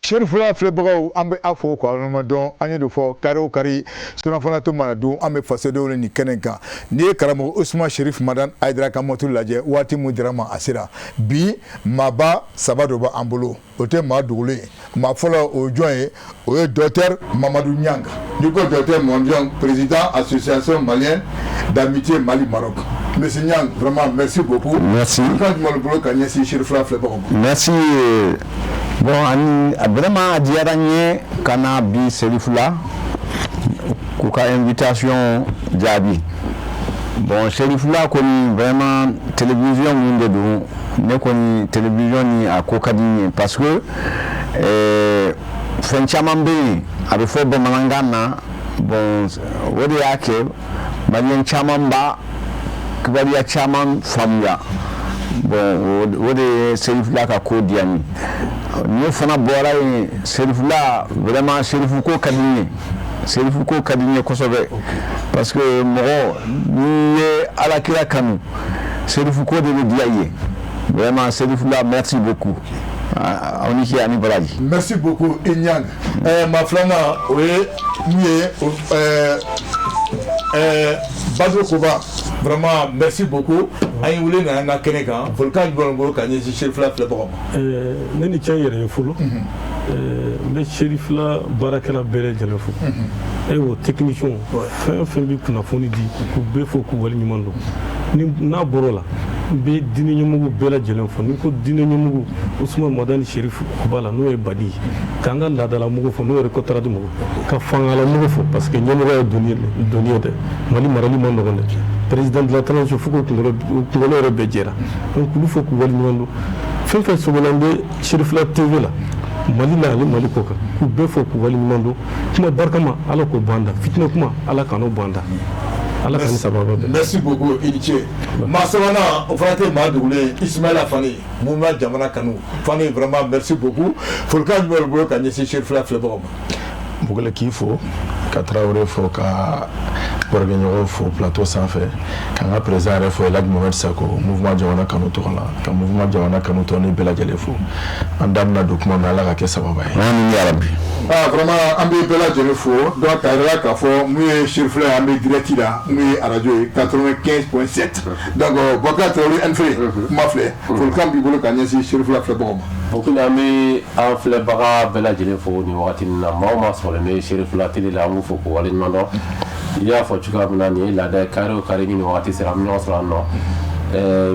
Sherifula filɛbagaw an bɛ a fɔ ko dɔn an ye de fɔ kari o kari sunnafanatɔ mana dun an bɛ fasodenw ni kɛnɛ kan n'i ye karamɔgɔ Usman Sherif Madan Ayidara ka moto lajɛ waati min dira ma a sera bi maaba saba de b'an bolo o tɛ maa dogolen maa fɔlɔ o jɔn ye o ye docteur Mamadou Niang n'i ko docteur Mamadou Niang président association malienne d'amitié Mali Maroc. Monsieur Niang, vraiment merci beaucoup. Merci. Merci. Bon, vraiment, Diaranye, Kana, Bi, Serifula, Kouka invitation, Diaby. Bon, Serifula, comme vraiment, télévision, ne connaît télévision ni à Kokadini, parce que, Frenchaman Bay, avec Fort Bemalangana, bon, Wodiake, Malien Chamamba, Kibalia Chaman, Famia. Bon, o de Serifula ka ko diani ni fana bɔra yen Serifula vraiment Serifu ko kadinye kosɛbɛ parce que mɔgɔ ni ye alakira kanu Serifu ko de bɛ diya ye vraiment Serifula merci beaucoup on y ani baraji merci beaucoup Niang ma filanan o ye min ye Badou Kouba, vraiment merci beaucoup. Aïe voulez n'a pas qu'un cas. Volcan du Bolongo, quand il Chérif la fleur. Nani tient yere folo. Le Chérif la barakala bere jale fo. Et au technicien, fin bi kuna foni di ku be fo ku wali nyumando. Ni na borola. Be dini nyumugu bela jale fo. Ni ko dini nyumugu Ousmane Madan Chérif Kouba la no e badi. Kanga la dala mugo fo no e rekotara di mugo. Ka fangala mugo fo parce que nyumugo e doni de. Mali marali mando gonde. Président de la transition Foucault Kungolo Rebejera. Donc, il faut que vous voyez fait ce Bolande, Chérif la TV là. Malila, le Malikoka, ou Befo, ou Walimando, Kuma Barkama, Alako Banda, Fitna Kuma, Alakano Banda. Merci beaucoup, Iniché. Massamana, on va être Madoulé, Ismaël Afani, Mouma Djamana Kanou. Fanny, vraiment, merci beaucoup. Faut le cas du Bolbo, quand il y a Chérif la Flebom. Beaucoup qu'il faut, 4 heures, faut qu'à organiser au plateau sans faire. Quand on a présent, il faut l'aider Mohamed Sako, mouvement Djawana Kanouto là. Quand mouvement Djawana Kanouto n'est pas là, il faut. En dame na document na la raquette ça va bien. Ah vraiment, ambi bela il faut. Donc là qu'à fond, moi Chérif la ambi direct là, moi à radio 95.7. Donc beaucoup de enfants, ma fleur. Faut le camp bibolo quand il y a Chérif la fleur bon. Beaucoup d'ami en fleur bara bela il faut ni wakati na mama sur le Chérif la télé là où faut qu'on aille maintenant. Il y a fort chuka minani la da karo karini ni wakati sera mnyo sera no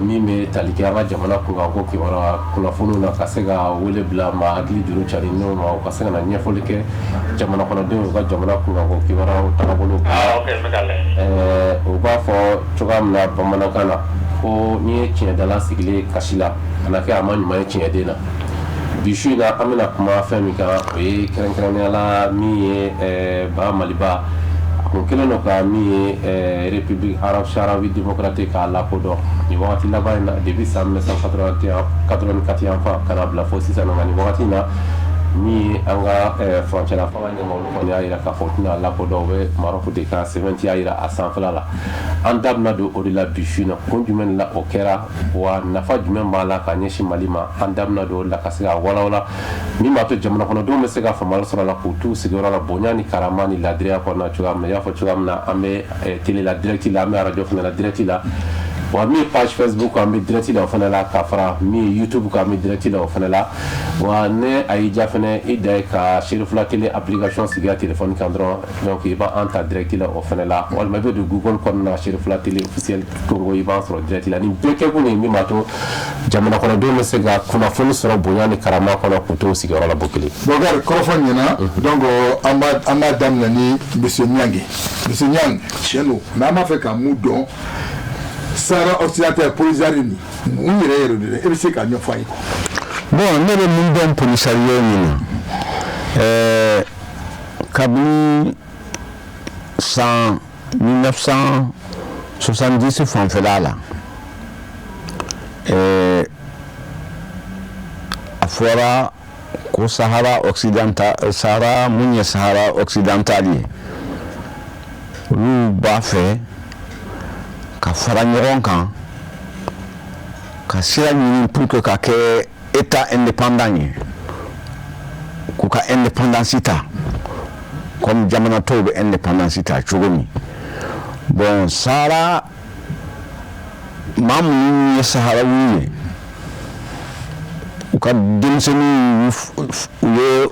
mimi talikara jamana kunga ko kiwara kuna funu na kasega wele bla ma agli duru chari no ma kasega na nyefolike jamana kono de ga jamana kunga ko kiwara tabolo okay mekale o ba fo chuka mina bamana kana ko ni tiɲɛ dala sigile kasila ana kɛ a ma ɲuman ye tiɲɛ den na bisu in na an bɛna kuma fɛn min kan o ye kɛrɛnkɛrɛnnenya la min ye ba maliba kun kelen dɔ ka min ye république arabe démocratique k'a lakodɔn nin wagati laban in na depuis san 1984 yan fan ka na bila fo sisan nɔ nka nin wagati in na min ye an ka furancɛla fanga ɲɛma olu kɔni y'a jira k'a fɔ tɛna lakodɔn u bɛ Maroc de ka sɛbɛnti y'a jira a sanfɛla la an da bɛna don o de la bi su in na kun jumɛn la o kɛra wa nafa jumɛn b'a la ka ɲɛsin Mali ma an da bɛna don o de la ka se ka walawala min b'a to jamana kɔnɔdenw bɛ se ka faamuyali sɔrɔ a la k'u t'u sigiyɔrɔ la bonya ni karama ni ladiriya kɔnɔna cogoya min na i y'a fɔ cogoya min na an bɛ télé la direct la an bɛ radio fana la direct la wa min page Facebook an bɛ direct la o fana la ka fara min YouTube kan an bɛ direct la o fana la wa ne a y'i diya fana i da ye ka Chérifula télé application sigi a téléphone kan dɔrɔn donc i b'an ta direct la o fana la walima i bɛ don Google kɔnɔna na Chérifula télé officiel Congo i b'an sɔrɔ direct la nin bɛɛ kɛkun de ye min b'a to jamana kɔnɔdenw bɛ se ka kunnafoni sɔrɔ bonya ni karama kɔnɔ k'u to sigiyɔrɔ la bɔ kelen. Bɔkari kɔrɔfɔ ɲɛna donc an b'a daminɛ ni monsieur Niang ye monsieur Niang tiɲɛ don mais an b'a fɛ ka mun dɔn Sahara occidental polisari ni mun yɛrɛ de e bɛ se ka ɲɛfɔ an ye. Bon ne bɛ mun dɔn polisari ye min na kabini san 1970 fanfɛla la a fɔra ko Sahara occidental Sahara mun ye Sahara occidental ye olu b'a fɛ ka fara ɲɔgɔn kan ka sira ɲini pour que ka kɛ état indépendant ye k'u ka indépendance ta comme jamana tɔw bɛ indépendance ta cogo min bon Sahara maa minnu ye Saharawi ye u ka denmisɛnninw u ye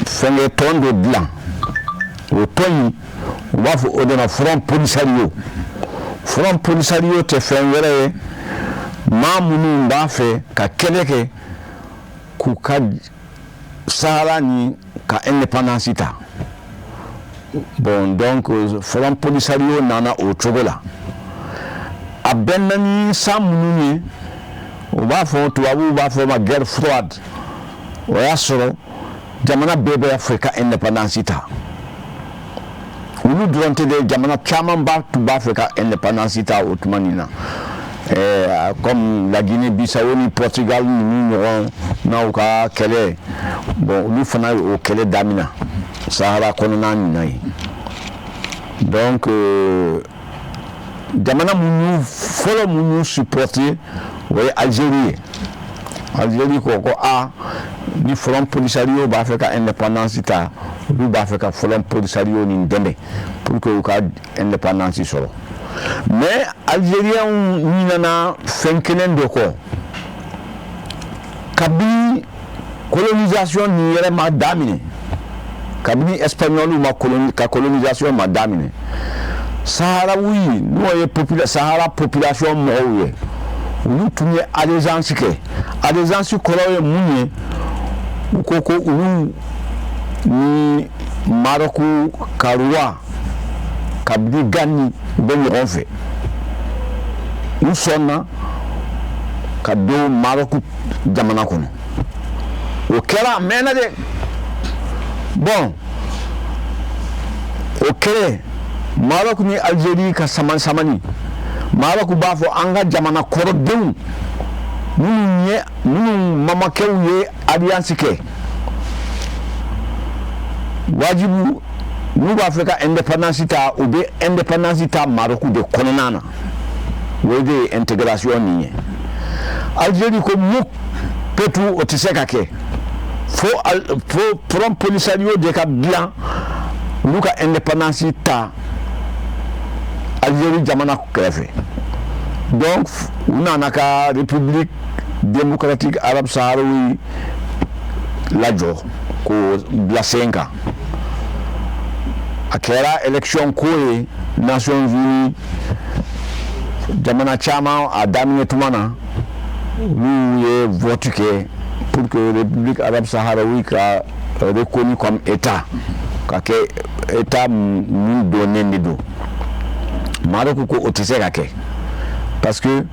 fɛnkɛ tɔn dɔ dilan o tɔn u b'a fɔ o de ma Front Polisario tɛ fɛn wɛrɛ ye maa minnu b'a fɛ ka kɛlɛ kɛ k'u ka Sahara ni ka indépendance ta bon donc Front Polisario nana o cogo la a bɛnna ni san minnu ye u b'a fɔ tubabuw b'a fɔ ma guerre froide o y'a sɔrɔ jamana bɛɛ bɛ fɛ ka indépendance ta olu dɔrɔn tɛ dɛ jamana caman tun b'a fɛ ka indépendance ta o tuma nin na comme la Guinée-Bissau ni Portugal ninnu ɲɔgɔn n'aw ka kɛlɛ bon olu fana o kɛlɛ damina Sahara kɔnɔna nin na ye donc jamana minnu fɔlɔ minnu supporter o ye Algérie ko ni Front Polisario b'a fɛ ka indépendance ta olu b'a fɛ ka Front Polisario nin dɛmɛ pour que u ka indépendance sɔrɔ mais Algériens ɲinana fɛn kelen dɔ kɔ kabini colonisation nin yɛrɛ ma daminɛ kabini Espagnol ka colonisation ma daminɛ Saharawi n'o ye Sahara population mɔgɔw ye olu tun ye allégeance kɛ allégeance kɔrɔ ye mun ye u ko ko olu ni Maroc ka roi kabini Gani u bɛ ɲɔgɔn fɛ u sɔnna ka don Maroc jamana kɔnɔ o kɛra a mɛnna dɛ bon o kɛra Maroc ni Algérie ka samani Maroc b'a fɔ an ka jamana kɔrɔdenw minnu mamakɛw ye alliance kɛ wajibu n'u b'a fɛ ka indépendance ta u bɛ indépendance ta Maroc de kɔnɔna na o de ye intégration nin ye Algérie ko mu petu o tɛ se ka kɛ fo Front Polisario de ka dilan olu ka indépendance ta Algérie jamana kɛrɛfɛ donc u nana ka République démocratique arabe saharawi lajɔ k'o bila sen kan a kɛra élection ko ye Nations Unies jamana caman a daminɛ tuma na olu ye vote kɛ pour que République arabe saharawi ka reconnu comme état ka kɛ état min donnen de don Maroc ko o tɛ se ka kɛ parce que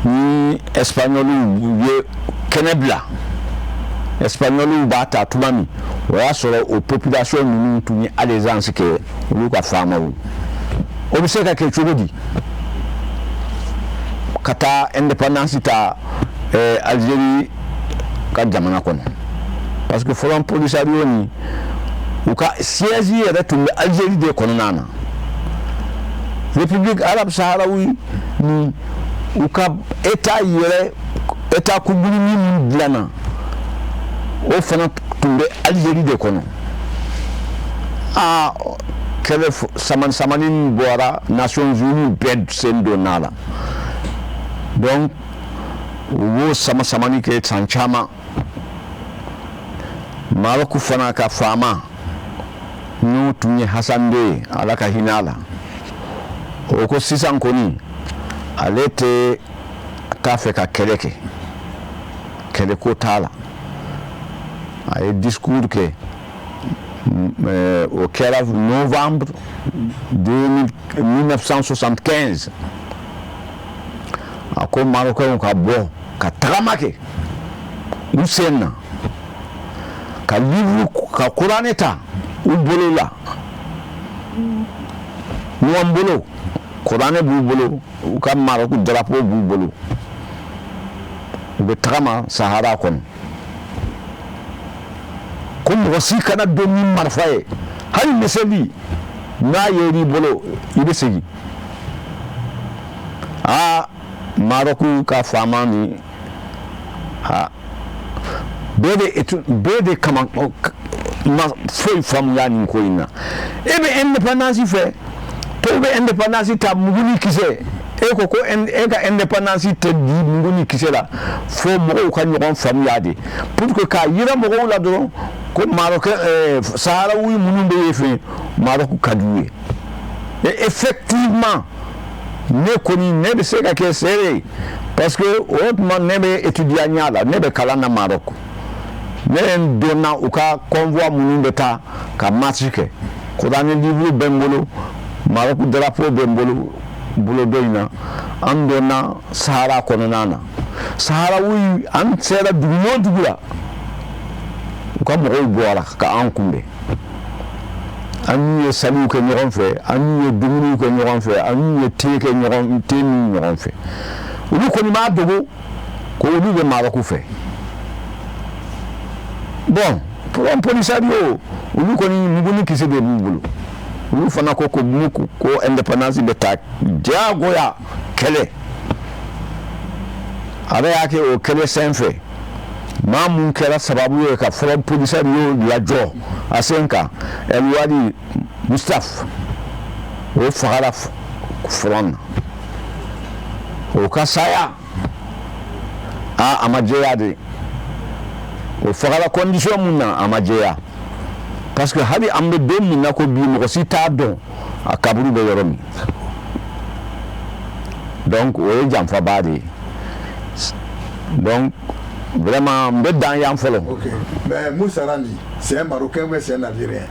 ni Espagnoliw ye kɛnɛ bila Espagnoliw b'a ta tuma min o y'a sɔrɔ o population ninnu tun ye allégeance kɛ olu ka faamaw o bɛ se ka kɛ cogo di ka taa indépendance ta Algérie ka jamana kɔnɔ parce que Front Polisario ni u ka siège yɛrɛ tun bɛ Algérie de kɔnɔna na République arabe saharawi ni u ka état yɛrɛ état kunkuru min dilanna o fana tun bɛ Algérie de kɔnɔ kɛlɛ samani bɔra Nations Unies bɛɛ sen donna la donc u y'o samani kɛ san caman Maroc fana ka faama n'o tun ye Hassan de ala ka hinɛ a la o ko sisan kɔni ale tɛ taa fɛ ka kɛlɛ kɛ kɛlɛ ko t'a la a ye discours kɛ o kɛra novembre 1975 a ko Marocains ka bɔ ka tagama kɛ u sen na ka livre ka kuranɛ ta u bolo la ɲɔgɔn bolo kuranɛ b'u bolo u ka Maroc drapeau b'u bolo u bɛ tagama Sahara kɔnɔ ko mɔgɔ si kana don ni marifa ye hali miseli n'a yer'i bolo i bɛ segin Maroc ka faama ni bede kama ma foi fam yani ko ina ebe independence fe to be independence ta muguni kise e ko ga independence te di muguni kise la fo mo ko nyon fam yade pour que ka yira mo la do ko Maroc Sahara wi munumbe yefe Maroc kaduwe et effectivement ne koni ne be se ka ke sere parce que autrement ne be étudiant nyala ne be kala na Maroc ne donna uka convoi munumbe ta ka matrike ko dane livre bembolo Maroc drapeau bembolo bulo doina an donna Sahara kono nana Sahara wi an sera dumo dugula uka mo boara ka an kumbe an ye salu ke ñoron fe an ye dumuni ke ñoron fe an ye te ke ñoron te ni ñoron fe ulu ko ni ma dogo ko ulu be Maroc fe bon pour un polisario ulu ko ni nguni kise be mbulu ulu fana ko muku ko independence de ta jago ya kele ara yake o kele senfe ma mun kera sababu ye ka from polisario ya jo asenka elwadi Mustaf o fagala front o kasaya a amajeya de o fagala condition munna amajeya parce que hali ambe do munna ko bi mo si ta don akaburu be yoromi donc o jam fa bade donc vraiment mbeddan yam folo. OK. Mais Moussa Rani, c'est un Marocain mais c'est un Algérien.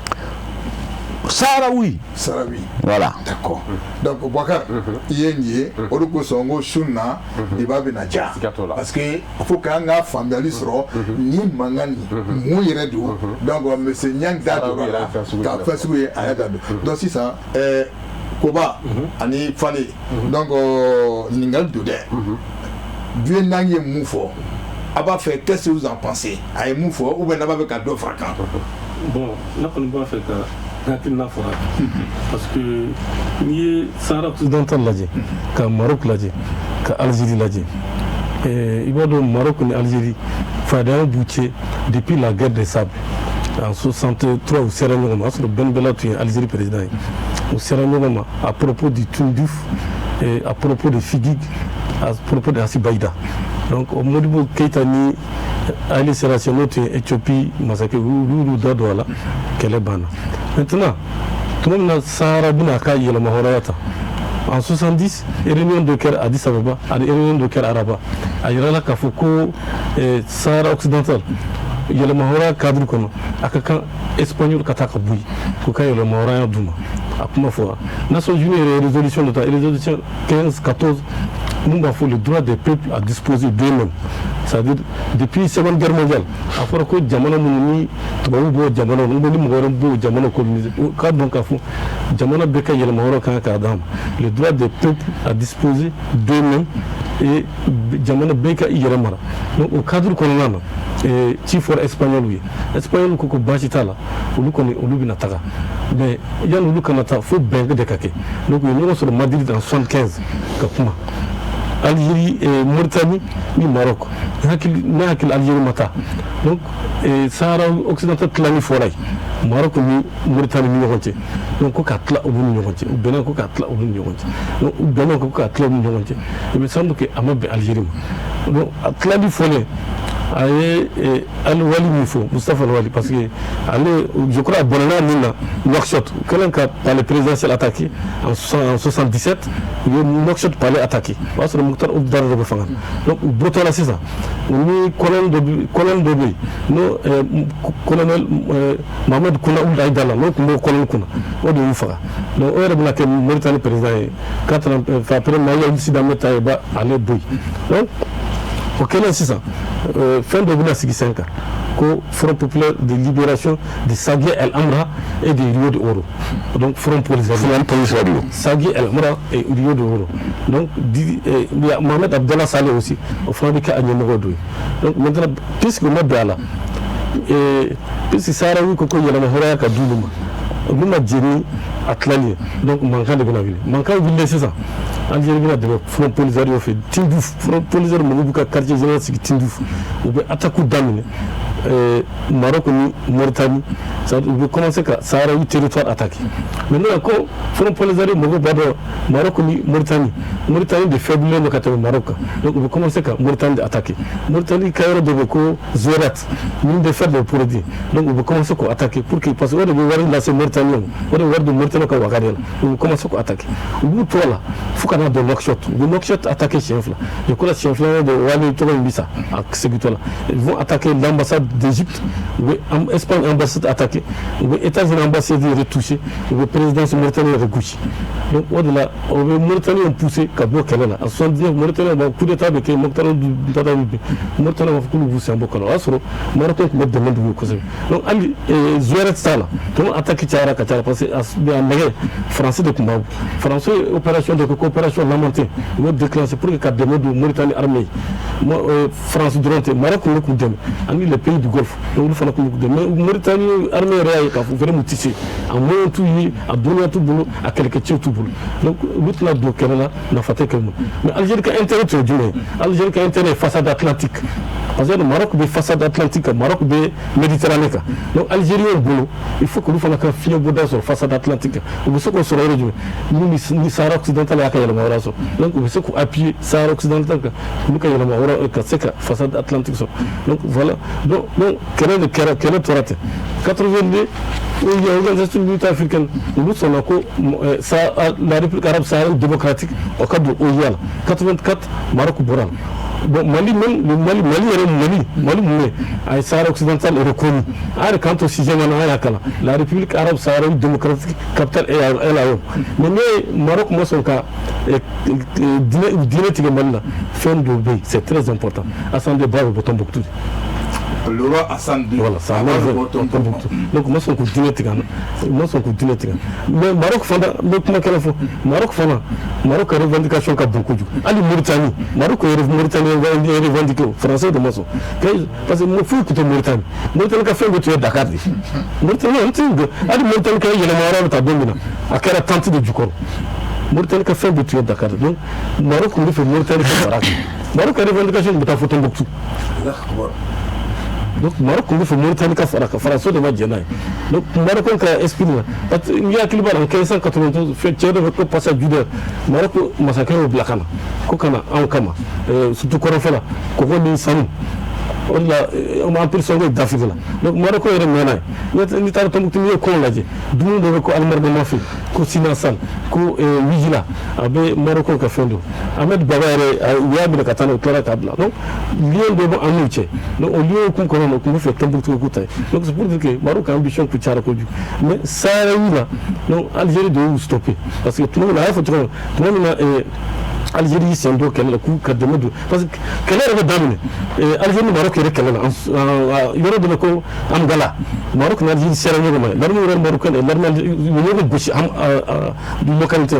Sahraoui. Sahraoui. Voilà. D'accord. Donc Boubacar, yénié, oruko songo sunna ibabina ja. Parce que faut qu'on a famille soro ni mangani mu yeredu. Donc monsieur Nyang Dado là, ka fasoué ayadado. Donc si ça Koba ani Fani. Donc ningal dode. Dieu n'angé moufo. Aba fait qu'est-ce que vous en pensez? Aïe moufo ou ben aba avec un dos fracas. Bon, n'a pas pas fait parce que ni Sahara occidental l'a dit, que Maroc l'a dit, que Algérie l'a dit. Et il va donc Maroc et Algérie faire un boutier depuis la guerre des sables en 63 au Sierra Leone, sur le Ben Bella Algérie président au Sierra Leone à propos du Tunduf et à propos de Figig, à propos de Asibaïda. Donc au Modibo Keita ni Ali Serrationo Éthiopie massacre ou Dadouala qu'elle est banne. Maintenant, tout le monde a Sahara Bina Kaye le Mahorayata. En 70, réunion de Caire à Addis Abeba, réunion de Caire Araba. À Irala Kafoko, Sahara occidental. Il y a le Mahora cadre comme Akakan espagnol Katakaboui, Koka le Mahoraya Douma. À Kumafoa. Nations Unies, résolution de ta résolution 15-14. Nous avons le droit des peuples à disposer d'eux-mêmes. C'est-à-dire, depuis la Seconde Guerre mondiale, après que Djamana Mouni, Tubaoubo Djamana, nous avons Djamana colonisé. Donc, Djamana Beka Yelmahoro Kankadam, le droit des peuples à disposer d'eux-mêmes et Djamana Beka Yeramara. Donc, au cadre qu'on a, et Chifor espagnol, oui. Espagnol, Koko Bachitala, ou Lubinatara. Mais il y a un Lukanata, il faut bien de Kake. Donc, nous sommes sur Madrid en 75, Kakuma. Algérie et Mauritanie ni Maroc. N'akil Algérie mata. Donc Sahara occidental clani foray. Maroc ni Mauritanie ni yonte. Donc ko katla obu ni yonte. Ou Bénin ko katla obu ni yonte. Donc Bénin ko katla obu ni yonte. Il me semble que amabe Algérie. Donc clani foray. Aye Al-Wali Mifo, Mustafa Al-Wali, parce que je crois à Bonana Nina, Nouakchott, quelqu'un qui a par le présidentiel attaqué en 77, il y a Nouakchott par attaqué. Parce que le Mouktar Oudar de Befangan. Donc, Breton c'est ça. Nous, colonel Dobé, nous, colonel Mohamed Kouna Oudaïdala, nous, colonel Kouna, on de Oufara. Donc, on a que Mauritanie président, quand on a fait Maya Oussidame Taïba, à l'Eboui. Donc, ok, c'est ça. Fin de 2005, Front populaire de libération de Sagui El Amra et de Rio de Oro. Donc, Front Polisario. Sagui El Amra et Rio de Oro. Donc, il y a Mohamed Abdallah Saleh aussi, au Front de Kanyamarodoué. Donc, maintenant, puisque moi, Béala, et puisque Sahraoui, Koko Yalamahora Kadoulouma, Gouma Djeni, Atlali, donc manquant de Bonaville. Manquant de Ville, c'est ça. Algérie de Front Polisario fait Tindouf, Front Polisario, mon quartier général, c'est Tindouf. On peut attaquer Damine. Maroc ni Mauritanie ça veut commencer que Sahara un territoire attaqué maintenant quand Front Polisario Maroc ni Mauritanie de faible le catégorie Maroc donc on veut commencer que Mauritanie attaquer Mauritanie Cairo de Beko Zorat ni de faible pour dire donc on veut commencer à attaquer pour que parce que on veut voir là c'est Mauritanie on veut voir de Mauritanie qu'on va garder on veut commencer à attaquer au bout toi là faut qu'on a de knockshot attaquer chef là je crois chef là de Wali Togo Mbissa à ce là ils vont attaquer l'ambassade d'Égypte l'Espagne ambassade attaquée les États-Unis ambassade retouchée le président mauritanien recouché donc au-delà on veut Mauritanie ont poussé Kabo Kelela à 79 Mauritanie va coup d'état avec Mokhtar Mauritanie va coup vous c'est un bokalo asro Marocain qui met de monde vous cause donc ali Zouaret Sala tout attaquer Tiara Katara parce que français de Kumba français opération de coopération lamentée nous déclencher pour que cap de Mauritanie armée France durant Maroc nous coup dem ani les pays du Golfe donc nous fallait coup dem Mauritanie armée réelle ka vraiment tisser en moins tout yi a donné tout boulot à quelque chose tout boulot donc l'autre là do Kelela na faté que mais Algérie qui intérêt du Algérie qui intérêt façade atlantique parce que le Maroc des façade atlantique Maroc des Méditerranée donc Algérie au boulot il faut que nous fassions fier boda sur façade atlantique on veut qu'on se réunit nous Sahara occidental à Kayala Mauraso donc on veut qu'on appuie Sahara occidental nous Kayala Maura c'est que façade atlantique donc voilà donc quel torate 82 il y a l'organisation militaire africaine nous sommes la République arabe saharienne démocratique au cadre de OIAL 84 Maroc Boran bon Mali même le Mali à Sahara occidental est reconnu quand au 6e année la République arabe saharienne démocratique capitale est mais Maroc moi son cas dynamique Mali fin de pays c'est très important assemblée bravo bouton beaucoup le roi Hassan II voilà ça donc moi son coup dynamique mais Maroc fanda Maroc a revendication qu'a beaucoup ali Mauritanie Maroc a revendiqué français de maçon parce que moi faut écouter Mauritanie qu'a fait le Dakar Mauritanie ali Mauritanie qui est le Maroc ta domina à quelle tente de Djukor Mauritanie qu'a fait le Dakar donc Maroc on fait Mauritanie Maroc a revendication de ta photo beaucoup donc Maroc on fait Mauritanie ka France de Madjana donc Maroc on a esprit parce qu'il y a qu'il en 1592 fait tirer le passage du Maroc massacre au Blakana kokana en kama surtout Korofala kokoni sanu on a appris son d'Afrique là donc Maroc est remené ni tar tombouti ni ko laje dum do ko almar de mafi ko sinasal ko wigila abe Maroc ka fendo Ahmed Babare yabi de katana klara kabla donc lien de amuche donc au lieu qu'on connaît ko fait tombouti ko tay donc c'est pour dire que Maroc a ambition pour tirer ko du mais ça là donc Algérie doit stopper parce que tout le monde a fait tout le monde Algérie c'est un dos qu'elle a coup de mode parce que qu'elle est dominée Algérie Maroc est qu'elle a yoro de ko Angala Maroc Algérie c'est un moment l'armée marocaine l'armée une gauche du localité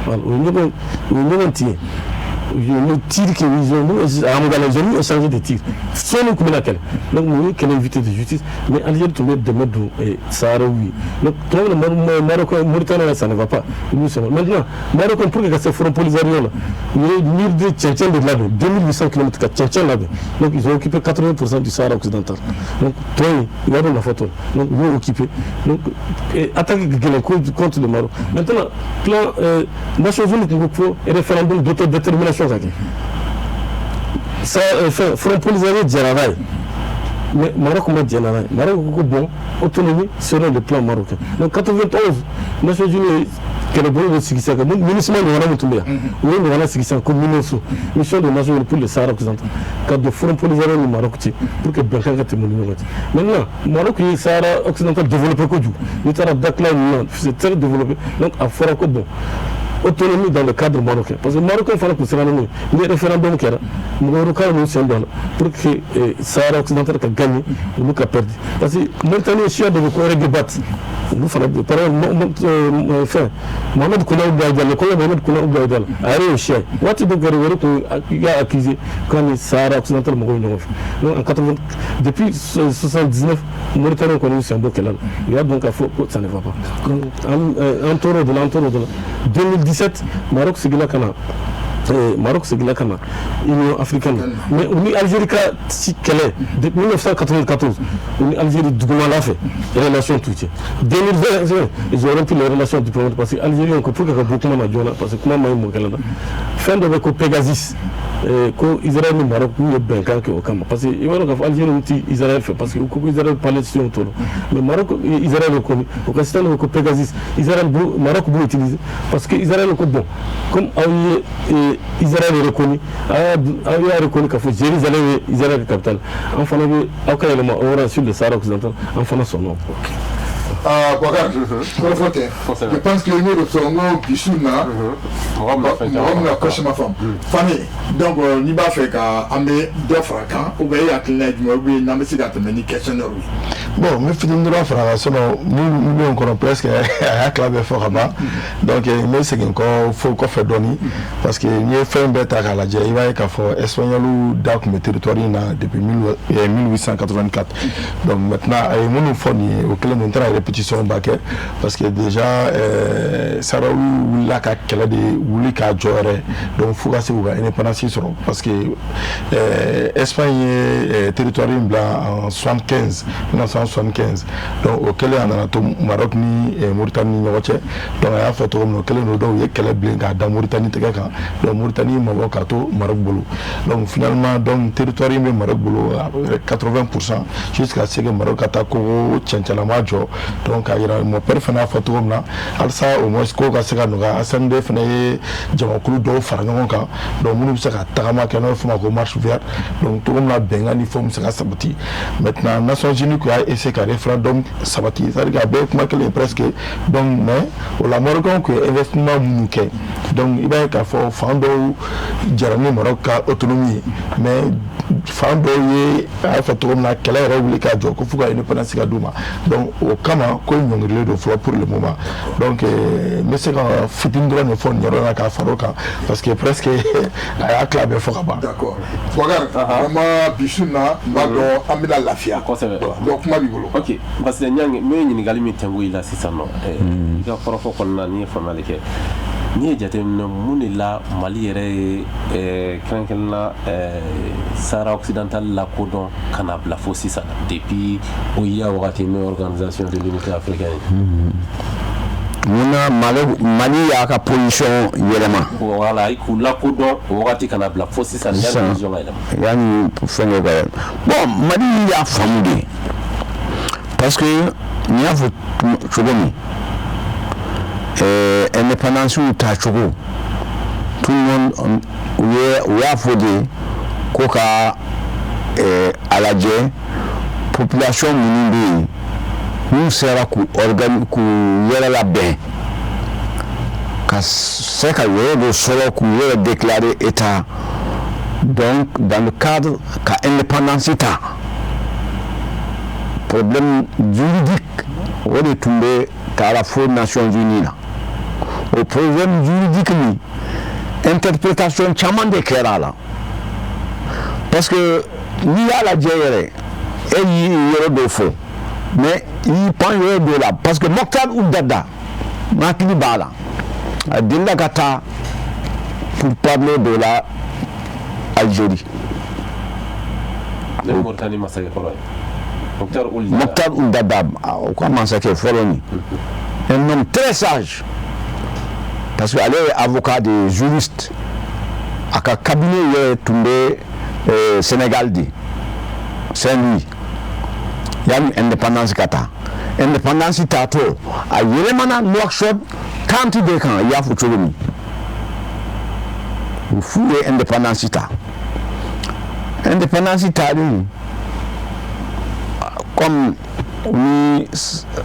voilà une le tir que ils ont échangé des tirs sans nous comme laquelle donc nous qu'elle invité de justice mais Algérie tombé de mode et Sahraoui donc tout le Maroc Mauritanie ça ne va pas maintenant Maroc pour que ce front polisario là il de Tchétchène de là-bas 2800 km de Tchétchène là-bas donc ils ont occupé 80% du Sahara occidental donc toi il y a dans la photo donc ils ont occupé donc attaque contre le Maroc maintenant plan Nations Unies pour référendum d'autodétermination ça fait front polisario Djaraï mais Maroc m'a dit Maroc bon autonomie selon le plan marocain donc 91 Nations Unies que le bon de Sigissa donc ministre de Wana Mutumba oui de Wana Sigissa comme ministre mission de Nations Unies pour le Sahara occidental quand de front polisario au Maroc pour que Berkanga témoigne maintenant Maroc et Sahara occidental développé que du l'état d'Akla c'est très développé donc à fort bon autonomie dans le cadre marocain parce que Marocain il faut que c'est les référendums qui là Marocain nous sommes pour que Sahara occidental a gagné nous a perdu parce que maintenant il y a de quoi débattre nous faisons par exemple Mohamed Kouna Oubaïdal le collègue Mohamed Kouna Oubaïdal a réussi what donc il a accusé quand le Sahara occidental donc en 80 depuis 79 Mauritanie connaît c'est un beau qu'elle il y a donc à faut ça ne va pas donc en taureau de l'entour de 2017 Maroc c'est là Maroc seginna ka na Union africaine mais u ni Algérie ka si kɛlɛ depuis 1994 u ni Algérie dugumala fɛ relation t'u cɛ 2020 ils ont rompu les relations diplomatiques parce que Algérie ko pour que ka bɔ kuma na joona parce que kuma ma ɲi mɔ kɛlɛ la fɛn dɔ bɛ ko Pegasus ko Israël ni Maroc n'u ye bɛnkan kɛ o kama parce que i b'a dɔn k'a fɔ Algérie ti Israël fɛ parce que u ko Israël palestinien t'o la mais Maroc Israël reconnu o ka système ko Pegasus Israël Maroc b'o utiliser parce que Israël ko bon comme aw ye Israël est reconnu aw y'a reconnu k'a fɔ Jérusalem ye Israël capitale an fana bɛ aw ka yɛlɛma o yɔrɔ sur le Sahara occidental an fana sɔnn'o Bakar, je pense que nous retournons Bissouna, Mohamed Koshima Femme. Fanny, donc, n'y va faire qu'à amener deux fracas, ou bien à Clinet, mais n'a pas si d'atteindre questionnaire. Bon, mais finalement, nous encore presque à claver fort là-bas. Donc, mais c'est encore faut qu'on fait donner parce que nous fait un bête à la Djé, il va y avoir espagnol ou d'arc mes territoires depuis 1884. Donc maintenant, nous faisons au clé de répétition baquet parce que déjà ça va où la quelle de où les cas j'aurais donc faut que c'est où indépendance parce que Espagne territoire blanc en 1975 donc auquel on a tout Maroc ni Mauritanie ni donc il a fait tout le auquel nous donc quel blanc dans Mauritanie te donc Mauritanie Maroc to Maroc bolo donc finalement donc territoire mais Maroc bolo 80% jusqu'à ce que Maroc attaque au Tchantalama donc mon père fait un photo là alors ça au moins ko ka se ka no ka assemblée fana ye jamakulu do fara ɲɔgɔn kan donc minnu bɛ se ka tagama kɛ n'o fɔ ma ko marche verte donc togo min na bɛnkan ni fɛnw bɛ se ka sabati maintenant Nations Unies ko y'a essayé ka référendum sabati c'est-à-dire que a bɛɛ ye kuma kelen presque donc mais o la Marocains ko ye investissement minnu kɛ donc i b'a ye k'a fɔ fan dɔw jara ni Maroc ka autonomie ye mais fan dɔw ye a y'a fɔ togo min na kɛlɛ yɛrɛ wuli k'a jɔ ko fo ka indépendance ka d'u ma donc o kama ko ɲɔngirilen do fɔlɔ pour le moment donc n bɛ se ka fitini dɔrɔn de fɔ nin yɔrɔ la k'a fara o kan parce que presque a y'a tila bɛɛ fɔ ka ban. D'accord Bakar vraiment Bissouna n b'a dɔn an bɛna lafiya kosɛbɛ donc kuma b'i bolo. ok parce que ɲangi n bɛ ɲininkali min tɛnku i la sisan nɔ i ka kɔrɔfɔ kɔnɔna n'i ye faamuyali kɛ n'i ye jateminɛ mun de la Mali yɛrɛ ye kɛrɛnkɛrɛnnenya Sahara occidental lakodɔn ka na bila fo sisan depuis OIA wagati n'o organisation de l'unité africaine Muna Mali y'a ka position yɛlɛma voilà i k'u lakodɔn o wagati ka na bila fo sisan yani vision ka yɛlɛma yani fɛn dɔ ka yɛlɛma bon Mali y'a faamu de parce que n'i y'a fɔ cogo min indépendance ta cogo tout le monde u y'a fɔ de ko ka a lajɛ population minnu bɛ yen n'u sera k'u yɛrɛ labɛn ka se ka yɔrɔ dɔ sɔrɔ k'u yɛrɛ déclarer état donc dans le cadre ka indépendance ta problème juridique o de tun bɛ taara fo Nations Unies la o problème juridique ni interprétation caman de kɛra la parce que n'i y'a lajɛ yɛrɛ e y'i yɔrɔ dɔ fɔ mais il pan yɔrɔ dɔ la parce que Mokhtar Ould Daddah n hakili b'a la a delila ka taa pour parler de la Algérie Mauritanie masakɛ fɔlɔ ye Mokhtar Ould Daddah o ka masakɛ fɔlɔ ni un homme très sage parce que ale ye avocat de juriste a ka cabinet yɛrɛ tun bɛ Sénégal de Saint-Louis yani indépendance ka taa indépendance taatɔ a yɛlɛmana Nouakchott kanti de kan i y'a fɔ cogo min u f'u ye indépendance ta indépendance taalen comme ni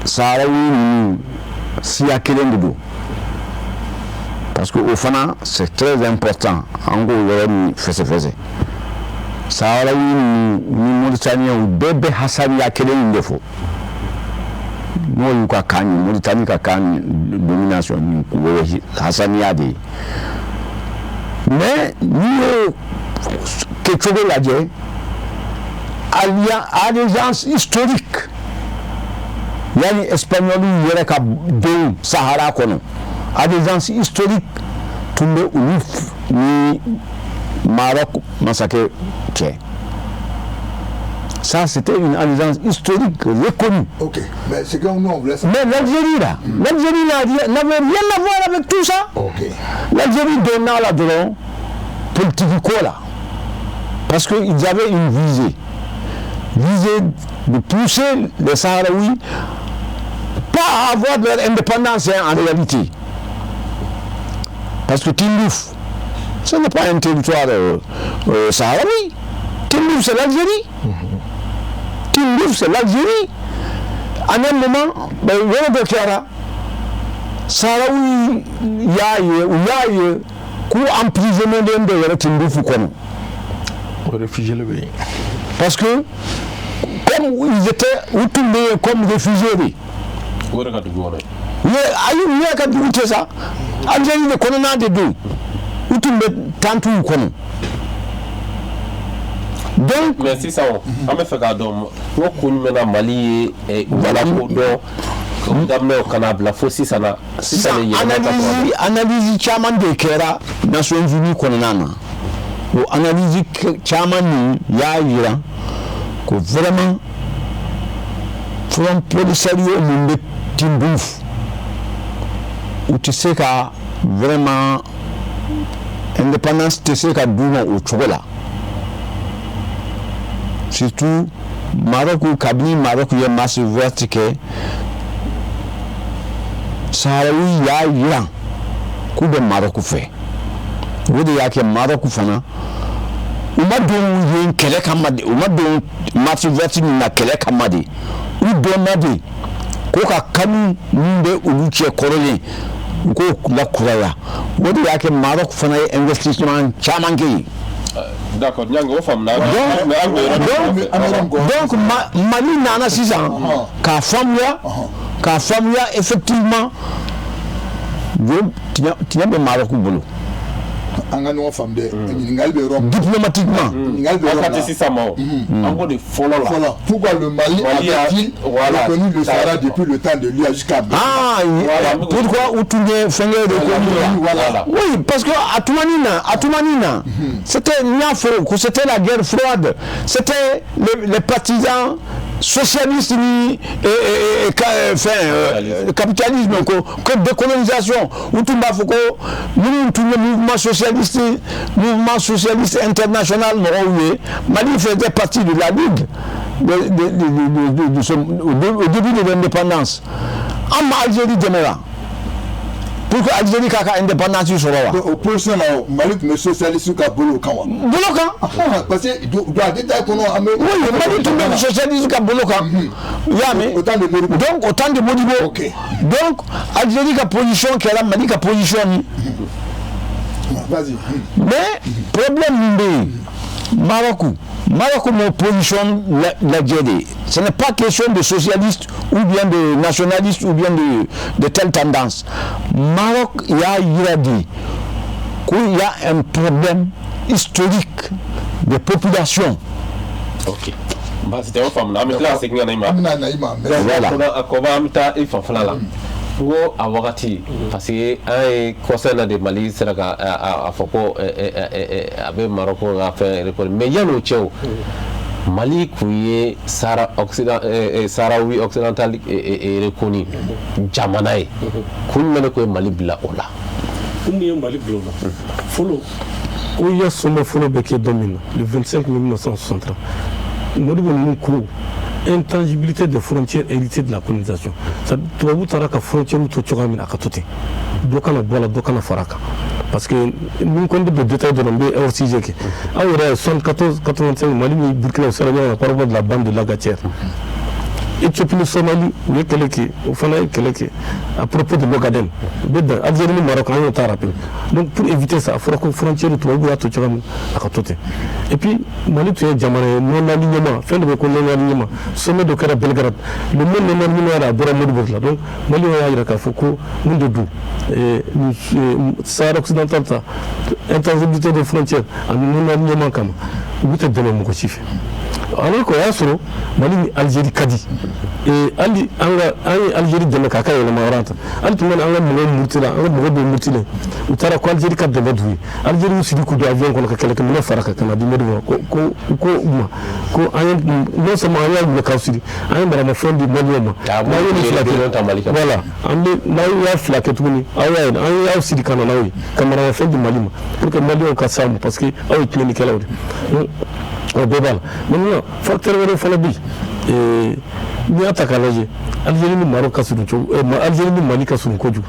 Saharawi ninnu siya kelen de don parce que au fana c'est très important an k'o yɔrɔ ni fɛsɛfɛsɛ Saharawi ni Mauritaniens u bɛɛ bɛ hasaniya kelen in de fɔ n'o y'u ka kan ye Mauritanie ka kan domination ni u bɛ hasaniya de ye mais n'i y'o kɛcogo lajɛ alliance historique yani espagnol yɛrɛ ka denw Sahara kɔnɔ alliance historique tun bɛ olu ni Maroc massacre tchè. Ça, c'était une alliance historique reconnue. Ok, mais c'est comme nous, on voulait ça. Mais l'Algérie, là, n'avait rien à voir avec tout ça. Ok. L'Algérie donna là dedans politico là. Parce qu'ils avaient une visée. Visée de pousser les Sahraouis pas à avoir de leur indépendance en réalité. Parce que Tindouf, ce n'est pas un territoire sahraoui. Tindouf, c'est l'Algérie. Tindouf, c'est l'Algérie. À un moment, il y a un déclarat. Sahraoui, il y a un emprisonnement de Tindouf ou quoi. Réfugiés le pays. Parce que, comme ils étaient retournés comme réfugiés, il y a qu'à ça. Algérie ne connaît pas de deux. Où tu mets tant ou quoi. Donc, mais si ça, on me fait gardons. On connaît Mali et voilà pour donc d'amener au Canada la fausse ça na. Analyse chaman de Kera Nations Unies connaît. Ou analyse chaman ya ira que vraiment front policier au monde Tindouf. Où tu sais que vraiment indépendance tu sais que Douma au Tchogola. Surtout Maroc ou Kabini Maroc il y a masse verticale. Sahraoui ya Iran coup de Maroc fait. Vous dites que Maroc fana. Ou ma don yin kele kamade ou ma don masse verticale na kele kamade. Ou donade ko ka kanu nde uluche korole ko la kuraya wodi yake Maroc fana investissement chamangi d'accord nyango fam na donc Mali nana sisan ka famia effectivement tiens be Maroc bolo anga no fam de ngal be rom diplomatiquement ngal be rom c'est ça mo encore de follow là pourquoi le Mali a-t-il reconnu le Sahara depuis le temps de lui jusqu'à pourquoi ou tu ne fais de oui parce que à Toumanina c'était Niafo, c'était la guerre froide, c'était les partisans socialistes et capitalisme que décolonisation où tout le mouvement socialiste international Mali faisait partie de la ligue au début de l'indépendance en Algérie demeura pour que l'Algérie ait indépendance sur la opposition Mali mais socialiste ka bolo kawa parce que doit détailler qu'on a oui Mali tout le socialiste ka bolo ka donc autant de Modibo donc Algérie ka position qui a Mali ka position vas-y mais problème Maroc mon position l'Algérie ce n'est pas question de socialiste ou bien de nationaliste ou bien de telle tendance. Maroc il y a dit qu'il y a un problème historique de population. Ok. Bah c'était une femme là mais là c'est qu'il naïma voilà comment amita il faut faire là ngo a wakati parce que un conseil de Mali c'est là à Foko avec Maroc a fait report mais il y a le tchao Mali qui est Sahraoui occidental et reconnu Jamanaï kun mena ko Mali bila ola kun ni Mali bila ola follow o ya somme follow beke domine le 25 mai 1963 Modibo Nkou intangibilité des frontières héritées de la colonisation. Ça doit vous dire que frontière ou tout choix mina katote. Dokana bola dokana faraka. Parce que nous connaissons des détails de l'ambé hors sujet que. Ah ouais, 74-85 Mali Burkina Faso on a parlé de la bande de l'Agatir. Éthiopie le Somalie le Keleke au Fanaï Keleke à propos de l'Ogaden. Bedda Algérie le Maroc on t'a rappelé. Donc pour éviter ça, il faut que frontière tout va tout choix à katote. Et puis Mali tu es Djamane non alignement fin de non alignement sommet de Kara Belgrade le monde non alignement à Bora Modibotla donc Mali on a iraka foko monde dou et Sahara occidental ça intangibilité des frontières en non alignement comme vous êtes donné mon chiffre alors ko yasoro mali ni Algérie kadi e ali anga ay Algérie de ka kay na maranta al tumen anga mo murtila anga mo do murtile utara ko Algérie ka de badwi Algérie usi di ko do avion ko kala ko mo faraka kana di mo ko ay no sama ay mo ka usidi ay mara ma fondi mo ma na yoni flake voilà ambe na ya flake tuni ay usidi kana na wi kamara ma fondi malima pour que mali on ka samu parce que ay tuni kala wodi o bebal maintenant facteur wala fala bi ni ataka laje Algérie ni Maroc kasunu cho Algérie ni Mali kasunu ko jugu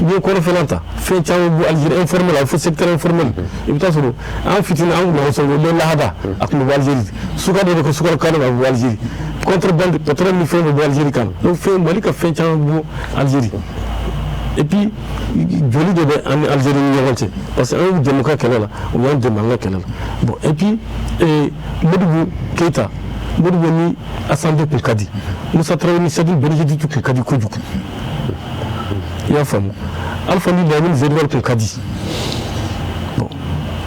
ni ko refelanta fe chawo bu Algérie informel au secteur informel ibta suru en fitina an no so le lahada aklu Algérie suka de ko suka kan bu Algérie contrebande pétrole ni fe bu Algérie kan donc fe Mali ka fe chawo bu Algérie et puis joli de en Algérie ni yonte parce que un démocrate kala ou un démocrate kala bon et puis Modibo Keita Modibo ni assemblée pour Kadi Moussa Traoré ni Sadou Berger dit que Kadi ko juku ya famu Alpha ni Lamine Zedwar pour Kadi bon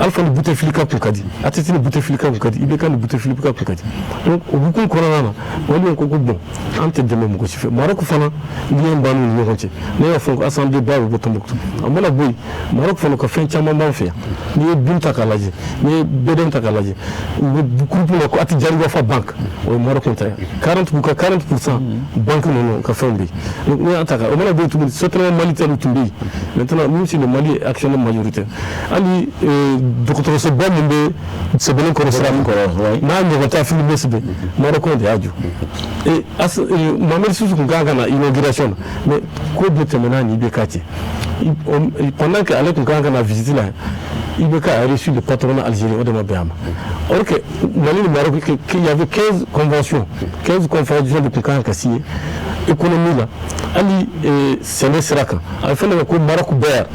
Alpha ni Bouteflika pour Kadi Ateti ni Bouteflika pour Kadi Ibeka ni Bouteflika pour Kadi donc au bout qu'on a wali ko bon ante de même ko ci fait Maroc fana lien banu ni ko ci ne fon assemblée ba bo Tombouctou amona boy Maroc fana ko fen chama ma fe ni binta kalaji ni beden takalaji bu groupe ko ati jari fa banque o Maroc on ta 40% banque non ka fen bi donc ni ataka o mala boy tout c'est très malitaire tout bi maintenant même si le Mali est actionnaire majoritaire ali docteur se bon mbe se bon ko sera ko na ni ko ta fi be Maroc on diaju et Mohamed Sousou Kanga na inauguration mais ko de temena ni be kati pendant que Alek Kanga na visité là Ibeka a reçu le patronat algérien de Mabéama. Or que Mali Maroc qu'il y avait 15 conventions de Kanga qui signé économie là ali sene siraka a fait le Maroc ber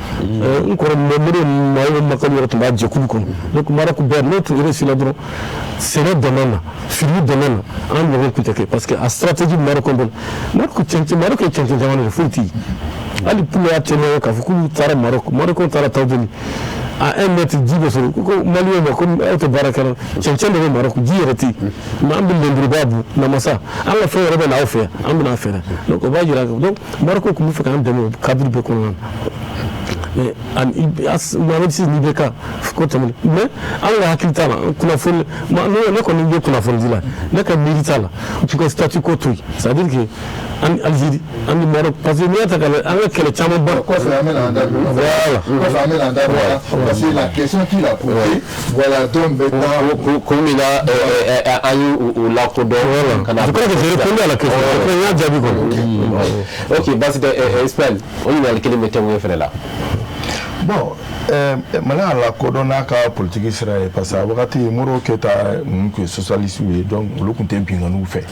encore le makali roto ba je kubi kono donc Maroc ber notre reçu là droit c'est le domaine fini domaine en le peut-être parce que la stratégie Maroc Maroc est champion de foot ali pour la tenir ka fuku tara Maroc tara tawdeni à 1 mètre 10 mètres ko Mali mo ko auto barakala champion de Maroc jirati ma ambil le babu na masa Allah fa rebe na ofe amna afera donc on va dire donc Maroc ko mu fa kan dem cadre be ko mais as Mohamed Sis ni beka ko tamul mais Allah hakilta na kuna fon ma no ko ni ko na fon dila na ka milita la tu ko statut ko tout ça veut dire que en Algérie en Maroc parce que ni ataka avec quel chama ba quoi ça amène en date voilà ça amène en date parce que la question qu'il a posée voilà donc maintenant comme il a eu la codo je crois que j'ai répondu à la question il y a déjà vu ok basi de Espagne on y a le kilomètre où faire là bon maintenant la codona ka politique israël parce que wakati moro keta que socialiste donc le compte bien nous fait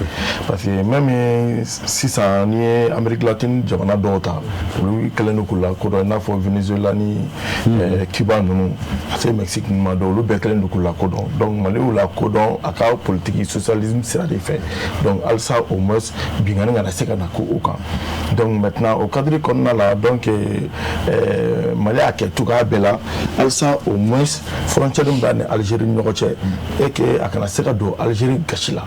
parce que même si ça ni Amérique latine jamana dota lui keleno kula codona fo Venezuela ni Cuba nous c'est Mexique ma do le bekelen kula codon donc malé la codon aka politique socialisme sera des faits donc alsa au moins bien ngana seka na ko oka donc maintenant au cadre qu'on a là donc malé aka tuka bela alsa au moins frontière dans Algérie ñokoche et que akana seka do Algérie gachila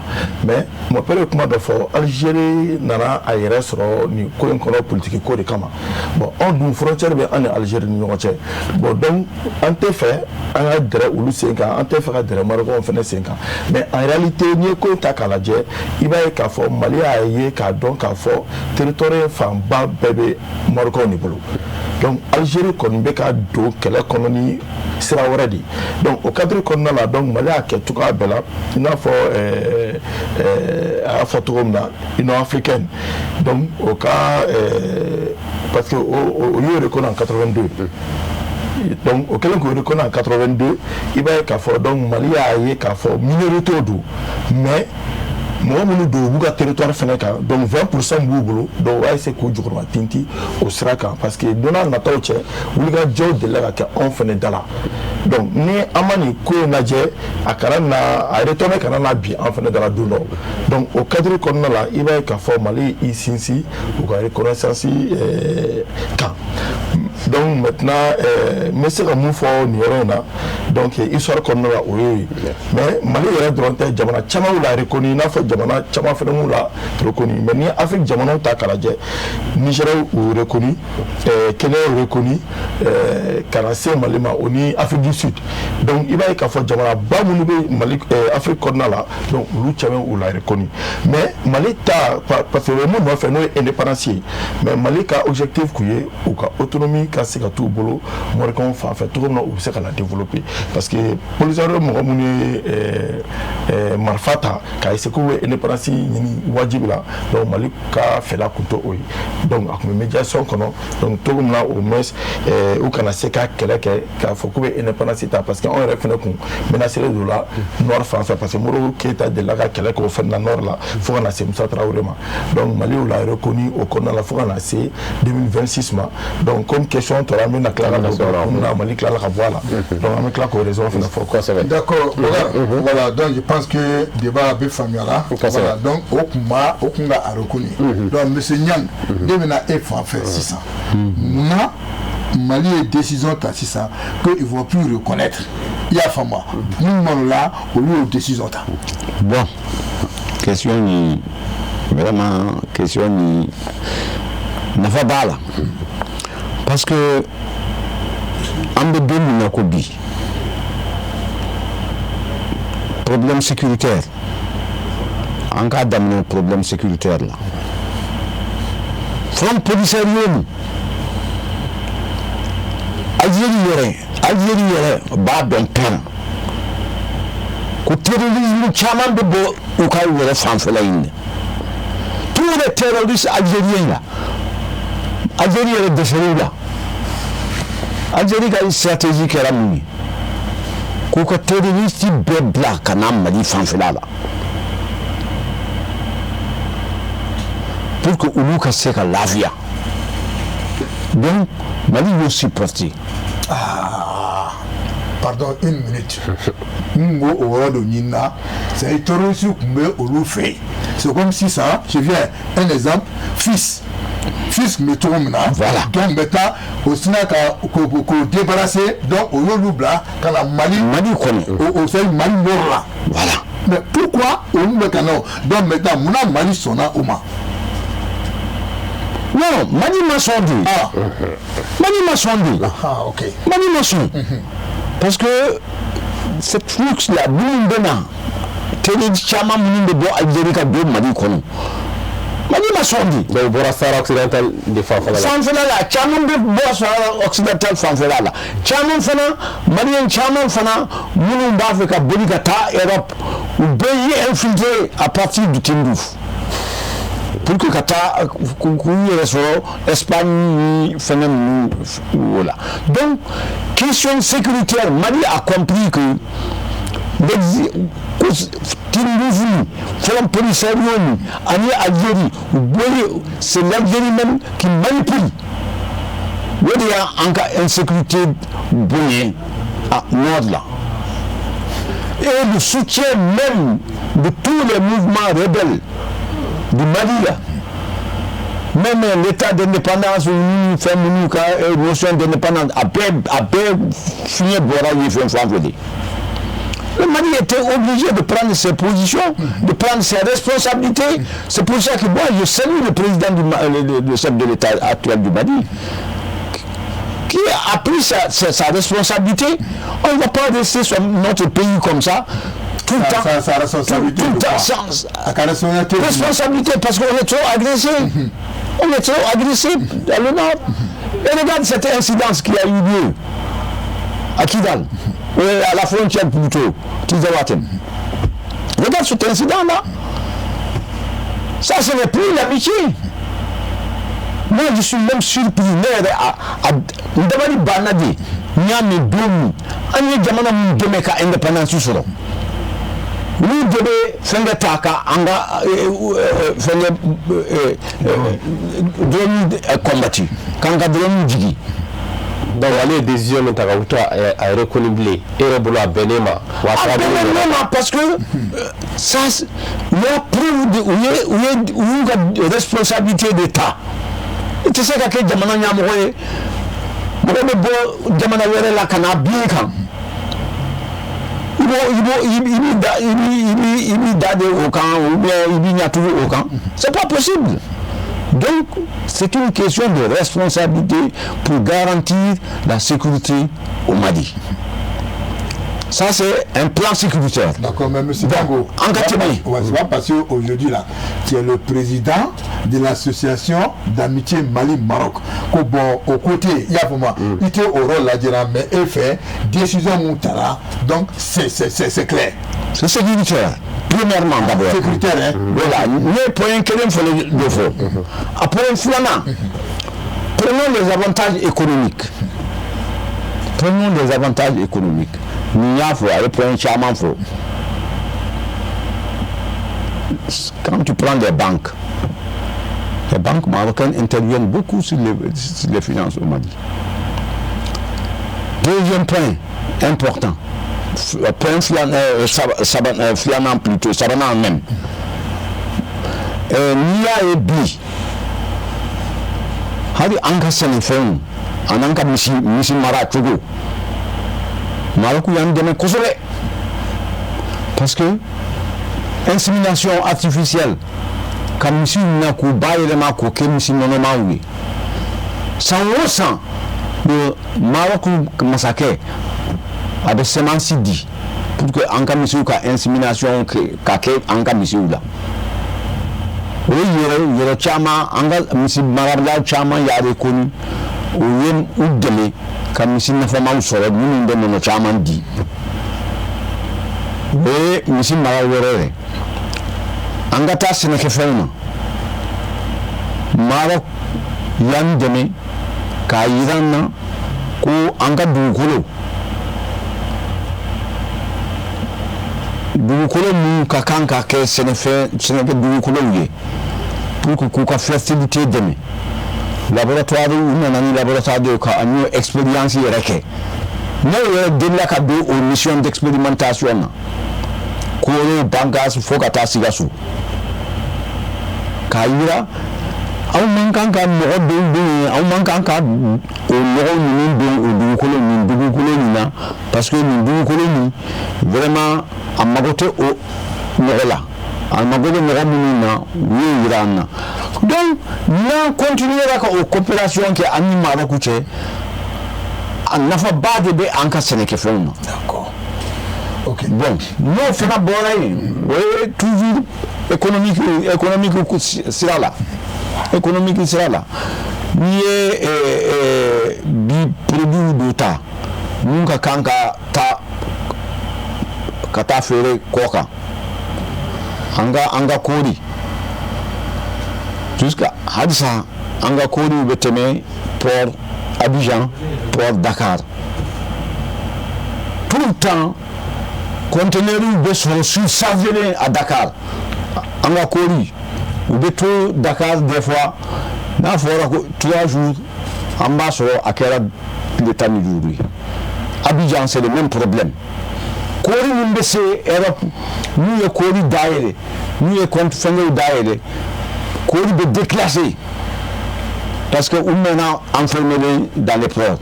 mais mo pere kuma do fo Algérie nana ayere soro ni ko en kono politique ko de kama bon on dun frontière be en Algérie ñokoche bon donc en te fait on a dre ulu 5 ans en te fait dre Maroc on fait 5 ans mais en réalité ni ko ta kala je iba e ka fo Mali aye ka donc ka fo territoire fam ba bébé Maroc ni bolo donc Algérie kon be ka do kala koloni sera already donc au cadre qu'on a là donc Mali a quelque chose bela il a fait a photo na une africaine donc au cas parce que au lieu de qu'on en 82 donc au cas où on reconnaît en 82 il va qu'à faire donc Mali a eu qu'à faire minorité au mais moi mon do buga territoire feneka donc 20% boubolo donc ouais c'est ko jukuma tinti au sraka parce que Donald Natauche wuliga jow de la ka on fene dala donc ni amani ko naje akara na a retourner kana na bi en fene dala duno donc au cadre qu'on a là il va ka Mali ici ou ka reconnaissance donc maintenant monsieur Amoufo Nirona donc histoire kɔnɔna la o ye mais Mali yɛrɛ dɔrɔn tɛ jamana caman la reconnu n'a fɔ jamana caman fɛnɛ la reconnu mais ni Afrique jamanaw ta k'a lajɛ Niger o reconnu Kenya o reconnu ka na se Mali ma o ni Afrique du Sud donc i b'a ye k'a fɔ jamana ba minnu bɛ Mali Afrique kɔnɔna la donc olu caman o la reconnu mais Mali ta parce que mun nɔfɛ n'o ye indépendance ye mais Mali ka objectif kun ye u ka autonomie ka se ka t'u bolo Moricain fan fɛ cogo min na u bɛ se ka la développer parce que polisiw mɔgɔ minnu ye marifa ta k'a essayer k'u bɛ indépendance ɲini wajibi la donc Mali ka fɛla kun tɛ o ye donc a kun bɛ médiation kɔnɔ donc cogo min na au moins u kana se ka kɛlɛ kɛ k'a fɔ k'u bɛ indépendance ta parce que anw yɛrɛ fɛnɛ kun menacé de la nord fan fɛ parce que Modibo Keita delila ka kɛlɛ kɛ o fɛnɛ na nord la fo ka na se Musa Traoré ma donc Mali l'a reconnu au kɔnɔna la fo ka na se 2026 ma donc comme question tora an bɛna tila ka na Mali tilala ka bɔ a la donc an bɛ tila k'o raison fɛnɛ fɔ kosɛbɛ. D'accord, voilà donc je pense que débat bɛ faamuya la voilà donc o kun ka a reconnu donc monsieur Niang de bɛna e fan fɛ sisan munna Mali ye décision ta sisan que il faut plus reconnaître i y'a faamu minnu mana la olu y'o décision ta. Bon question ni vraiment question ni nafa b'a la parce que an bɛ don min na ko bi problème sécuritaire an k'a daminɛ problème sécuritaire la front policier ye Algérie yɛrɛ b'a dɔn pɛn ko terrorisme caman bɛ bɔ u ka yɛrɛ fanfɛla in na tous les terroristes algériens là Algérie yɛrɛ dɛsɛr'u la Algérie ka stratégie kɛra mun ye k'u ka terroriste bɛɛ bila ka na Mali fanfɛla la pour que olu ka se ka lafiya donc Mali y'o supporter. Pardon, une minute. Nous, au roi de Nina, c'est un terroriste qui me fait. C'est comme si ça, je viens, un exemple, fils me tourne là. Voilà. Donc maintenant, au Sénat, qu'on débarrasser, donc au Loublà, quand la Mali connaît. Au Sénat, Mali mort là. Voilà. Mais pourquoi au Loublà, donc maintenant, mon Mali sonna au Mali. Non, Mali m'a sondé. Mali m'a sondé. Ok. Mali m'a sondé. Parce que cette flux-là, Bouloudena, terroriste Chama Mounou de Bois Algérie ka do Mali kono. Mali m'a sondé. Donc, Bora Sahara occidental de Fanfala. Fanfala là, Chama de Bois Sahara occidental Fanfala là. Chama fana, Malien Chama fana, Mounou d'Afrique, Boligata, Europe, ou pays infiltré à partir du Tindouf. Pour que Qatar, Espagne, phénomène, voilà. Donc, question sécuritaire, Mali a compris que c'est l'Algérie même qui manipule. Il y a encore insécurité bonne à nord là. Et le soutien même de tous les mouvements rebelles du Mali là, même l'état d'indépendance ou fait notion d'indépendance a fini le Mali était obligé de prendre ses positions, de prendre ses responsabilités. C'est pour ça que moi je salue le président le chef de l'état actuel du Mali qui a pris sa responsabilité. On ne va pas rester sur notre pays comme ça tout le temps, sa responsabilité, responsabilité parce qu'on est trop agressé. On est trop agressé dans le nord. Et regarde cette incidence qui a eu lieu à Kidal, à la frontière plutôt, Tizawatem. Regarde cet incident-là. Ça, ce n'est plus l'amitié. Moi, je suis même surpris. Ndabali Banadi, Nyame Doumi, Anye Jamana Mdemeka indépendance sur nous devons faire des taka, faire des combattus, quand on a des donc les décisions à reconnaître et rebondir Benema parce que ça il y a preuve de responsabilité d'État. Tu sais que Jamana Nyamoye, Jamana Were la Kana bien quand au camp ou bien il n'y a toujours au camp. C'est pas possible. Donc, c'est une question de responsabilité pour garantir la sécurité au Mali. Ça, c'est un plan sécuritaire. D'accord, mais M. Bango, c'est pas parce qu'aujourd'hui, là, tu es le président de l'association d'amitié Mali-Maroc. Bon, au côté, il y a vraiment, il était au rôle là, mais il fait décision Moutara, donc c'est clair. C'est sécuritaire. Premièrement, d'abord. Sécuritaire, hein. Voilà. Les points que l'on fait le faux. Après, prenons les avantages économiques. Prenons les avantages économiques. Quand tu prends les banques marocaines interviennent beaucoup sur les finances au Mali. Deuxième point important, point flanant plutôt, Sabana même. Nia et Bi. Hadi Anka Sénéfon, Anka Missi Mara Togo. Maroc y a un domaine consolé. Parce que insémination artificielle, comme si on a coupé les marques, comme si on a eu. Ça ressent le Maroc massacre avec semence dit pour que en cas de insémination en cas de là. Oui, il y a le chama, en cas de Marabla chama, il y a reconnu ou délai. Comme si nous faisons sur le monde de nos chamans dit. Et nous sommes malheureux. Angata ce n'est que fait. Maroc yan deme ka Iran ko anga dugukolo mu ka kan ka ke ce n'est que dugukolo ye pour que ka fertilité deme. Laboratoire ou un laboratoire de expérience yéreke. Nous devons faire une mission d'expérimentation. Koro bangas fokata sigasu. Kaira, au manquant parce que nous vraiment à ma côté au Morela. Donc, nous continuons la coopération qui est animée Maroc. On n'a pas de bé en cas Sénégal. D'accord. Ok. Bon, nous faisons bon, toujours économique sera là. Économique sera là. Ni bi produit d'ota. Nous kanga ta kata fere koka. Anga kori jusqu'à Hadissa anga kori beteme port Abidjan, port Dakar. Tout le temps conteneur de sur chargé à Dakar anga kori ou de tout Dakar des fois na fora 3 jours en bas sur à quel l'état d'aujourd'hui. Abidjan c'est le même problème. Kori Mbese Europe nous est Kori d'ailleurs nous est contre Fengou d'ailleurs Kori de déclasser parce que on maintenant enfermé dans les ports.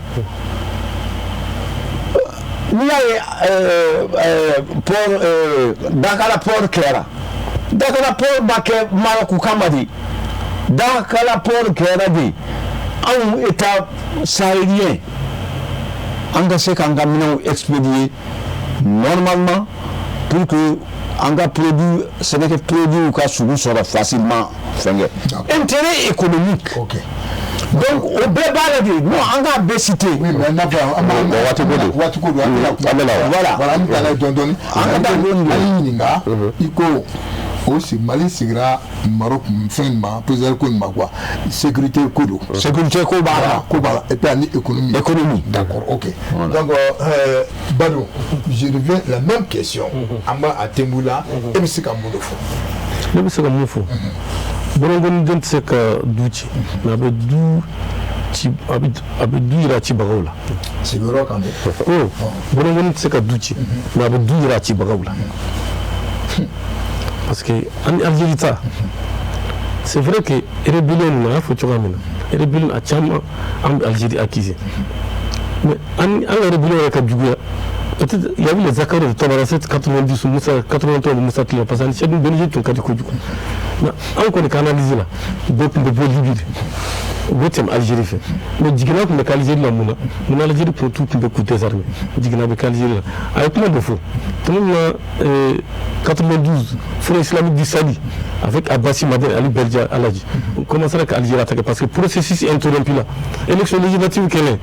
Nous port Dakar port Kera Dakar port Baké Maroc Kamadi Dakar port Kera dit un état sahélien engagé qu'en gaminant expédié normalement pour que en cas produit ce n'est que produit ou cas sous sera facilement fait intérêt économique. Ok. Donc au bébalé non en cas bécité oui mais on aussi Mali sigira Maroc finalement président ko magwa sécurité kodo bala et puis économie d'accord ok voilà. Donc Badou je reviens la même question amba à Temboula et monsieur Kamboudofo le monsieur Kamboudofo borongon dent c'est que douci na be dou ci abe dou ira ci bagawla c'est le rock en oh borongon c'est que douci na be dou ira ci bagawla parce que en Algérie c'est vrai que rébellion na faut tu ramena rébellion a chama en Algérie accusé mais en rébellion ka dugu peut-être il y a eu les accords de Tamaracet 90 ou 83 de Moussa Tila, parce que c'est une bonne idée de Kadikoudou. Mais on connaît canaliser là, beaucoup de beaux libides. Wotem Algérie fait. Mais Digna pour l'Algérie là, mon Algérie pour tout le coup des armées. Digna avec l'Algérie là. Avec moi de faux. Tout le monde 92, Front islamique du Sali, avec Abbassi Madel Ali Belgia Aladji. On commence avec l'Algérie attaquer parce que le processus est interrompu là. Élection législative qu'elle est.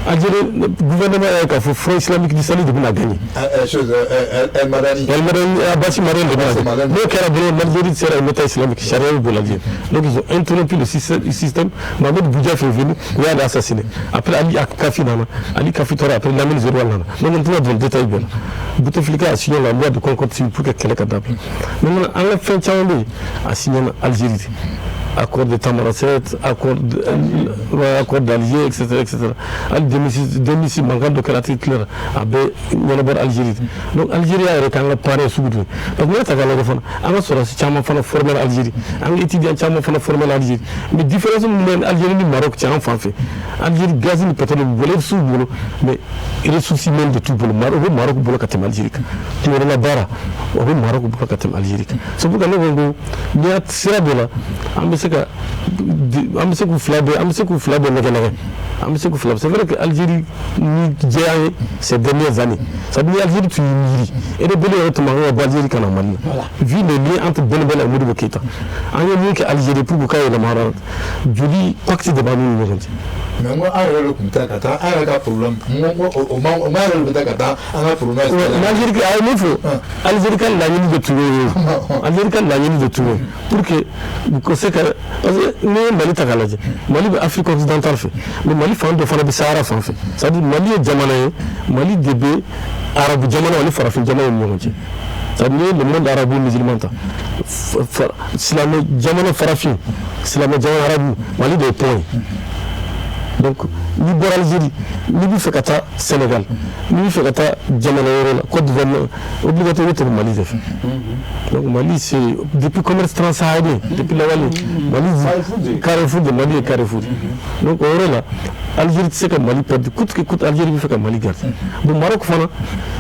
Algérie, le gouvernement avec le Front islamique du Sali devait la gagner. El Madani. Abbassi Madel devait la gagner. Donc l'Algérie sera une État islamique, charia ou l'Algérie. Donc ils ont interrompu le système. Mohamed Boudjaf est venu, il a assassiné. Après Ali Kafi Nana, Ali Kafi Tora, après Lamine Zéroual Nana. Donc on trouve dans le détail bien. Bouteflika a signé la loi de concorde civil pour qu'elle ait cadavre. Maintenant, à la fin, Tchaoundé a signé l'Algérie. Accord de Tamaracet, accord d'Alger, etc. Al 2006, Mangal de Karaté Claire, Abbé, Yanabar Algérie. Donc Algérie a été en paré sous le. Donc nous avons fait un sur la Tchama Fana formel Algérie. Un étudiant Tchama Fana formel Algérie. Mais différence entre Algérie et Maroc, Tchama fait. Algérie gaz ni pétrole voler sous boulot, mais il est souci même de tout boulot. Maroc boulot katem Algérie. Tu vois la bara, au Maroc boulot katem Algérie. C'est pourquoi nous avons mis à Sierra de là. C'est vrai que l'Algérie gère ces dernières années. Ça veut dire l'Algérie tu miri. Et les belles autrement l'Algérie quand on Mali. Vu le lien entre Benbel et Modibo Keita. En y'a que l'Algérie pour Bouka et la Maran. Julie pacte de Banou. Mais moi, je le contacte, un problème. Moi, le contacte, un problème. L'Algérie a un info. L'Algérie a la ligne de tout. L'Algérie a la ligne de tout. Pour que vous connaissiez que. Parce que nous, Mali Tagaladje. Mali est Afrique occidentale. Mais Mali fait un de faire des Sahara sans fait. C'est-à-dire Mali est Djamanaï, Mali Débé, Arabe Djamana, Mali Farafin Djamana Mouronti. C'est-à-dire le monde arabo-musulman. Islam Djamana Farafin, Islam Djamana Arabe, Mali des points. Donc, Libre Algérie, Libre Fekata Sénégal, Libre Fekata Djamana Côte d'Ivoire, obligatoirement pour Mali. Donc Mali, c'est depuis le commerce transsaharien, depuis la vallée, Mali, Carrefour de Mali et Carrefour. Donc, on est là, Algérie, c'est que Mali perd, coûte que coûte, Algérie fait que Mali garde. Donc, Maroc,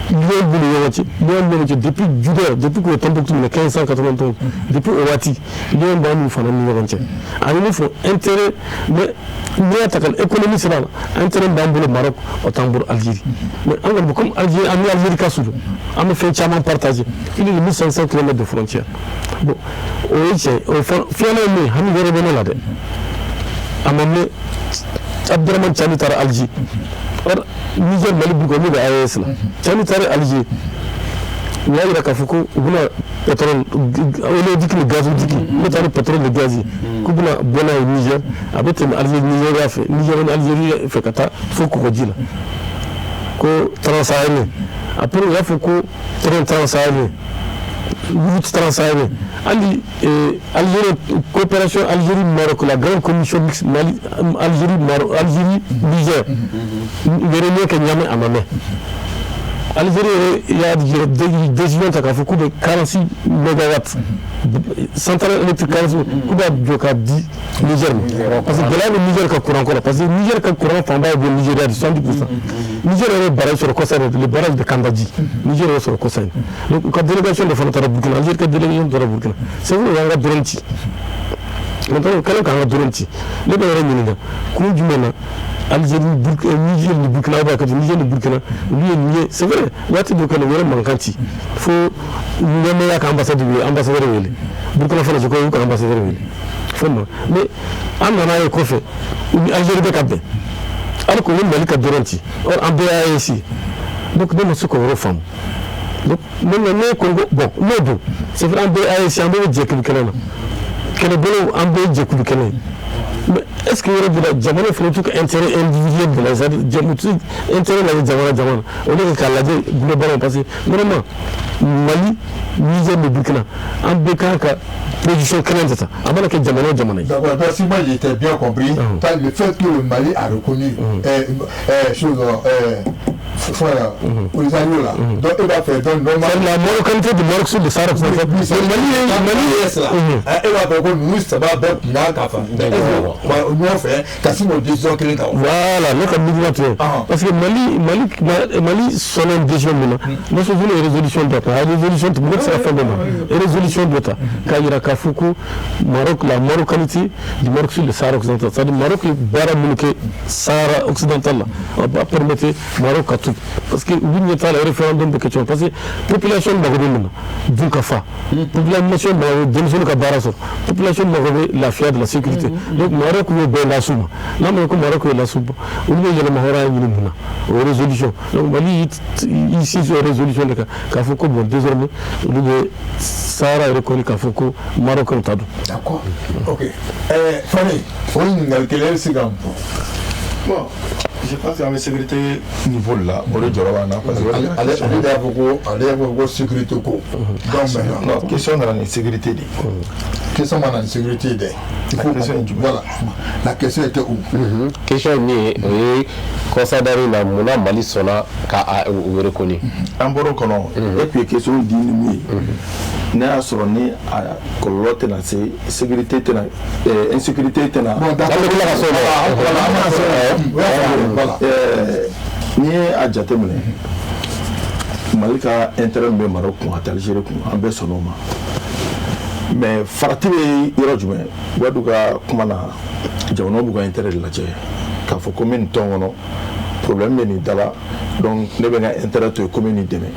depuis Juda, depuis que le Tombouctou, 1591, depuis Ouati, il y a un bon nous, il faut intérêt, mais nous attaquons l'économie, c'est là, intérêt d'Amboul Maroc, au Tambour Algérie. Mais comme Algérie, Algérie Kassou, on me fait chaman partager. Il y a 1500 km de frontières. Bon, finalement, Hamid Rebene là-dedans. Amamé, Abdurrahman Tchanitar Algérie. Or, Niger Mali Bougouni de AES là. Tchanitar Algérie. Il y a Kafuko, il y a pétrole, on dit que le gaz, il y a le pétrole, le gaz. Koubuna Bona et Niger, avec l'Algérie, Nigeria fait, Niger et Algérie fait Kata, il faut qu'on dise là. Ko transsaharien. Après, il faut qu'on transsaharien. Route transsaharien. Algérie, coopération Algérie-Maroc, la grande commission mixte Algérie-Niger. Il y a rien que Niamey à Mamé. Algérie, il y a des décisions qui ont beaucoup de 46 mégawatts. Centrale électrique 46 mégawatts, dit Niger. Parce que là, le Niger qui a courant encore. Parce que le Niger qui a courant, c'est le Nigeria de 70%. Niger est le barrage sur le Kossai, le barrage de Kandadji. Niger est sur le Kossai. Donc, la délégation de Fanatara Burkina, Algérie qui a délégation de Burkina. C'est vous, il y a un Duranti. Maintenant, quand on a Duranti, le Bénin, comment du Mena, Algérie, Niger, le Burkina, Niger, le Burkina, lui, c'est vrai, il y a des gens qui ont manqué. Il faut nous mettre ambassadeur, Burkina Faso, je ambassadeur. Mais, on a un cofé, Algérie de Cap. Alors qu'on est Mali Duranti, or en BASI. Donc, nous sommes qu'on reforme. Donc, nous sommes Congo, bon, nous, c'est vrai, en BASI, en BASI, quel est bon en BASI, mais est-ce qu'il y aurait de la Djamana fait tout intérêt individuel de la Djamana, intérêt de la Djamana, on est qu'à la globalement passé. Vraiment, Mali, Niger, le Burkina, en Bekaka, position crainte ça. Avant que Djamana. D'accord, parce que moi j'étais bien compris, le fait que le Mali a reconnu voilà aux anneaux là donc il va faire donc c'est la moroccanité du Maroc sur le Sahara occidental. Mali est là il va faire que nous ça va donc n'a qu'à faire on fait kasi mo décision que l'état voilà ne ka mouvement parce que Mali sonne décision maintenant nous sommes une résolution de la résolution de Maroc c'est la fin de la résolution de l'État Kaira Kafuku Maroc la moroccanité du Maroc sur le Sahara occidental c'est-à-dire Maroc bara mulke Sahara occidental là on va permettre Maroc à tout parce que vous n'êtes pas le référendum de question parce que population maghrébine du Kafa population de Kabaraso population maghrébine la fière de la sécurité donc Maroc est bien la souma là mais comme Maroc est la souma on est le mahora une résolution donc Mali ici sur résolution de Kafuku bon désormais le Sahara est reconnu Kafuku Maroc est tadu d'accord ok Fane on a quel second bon je pense qu'à la sécurité niveau là on le jora wana parce que allez avoir sécurité ko donc non question de la sécurité dit question de la sécurité dit voilà la question était où question ni considéré la mona Mali sona ka reconnu en boro kono et puis question dit ni n'a soro ni a kolote na sécurité tena insécurité tena bon d'accord voilà ni a jateminɛ Mali ka intérêt bɛ Maroc kun a tɛ Algérie kun an bɛɛ sɔnn'o ma mais farati bɛ yɔrɔ jumɛn Wadu ka kuma na jamanaw b'u ka intérêt de lajɛ k'a fɔ ko n bɛ nin tɔn kɔnɔ problème bɛ nin da la donc ne bɛ n ka intérêt to yen ko n bɛ nin dɛmɛ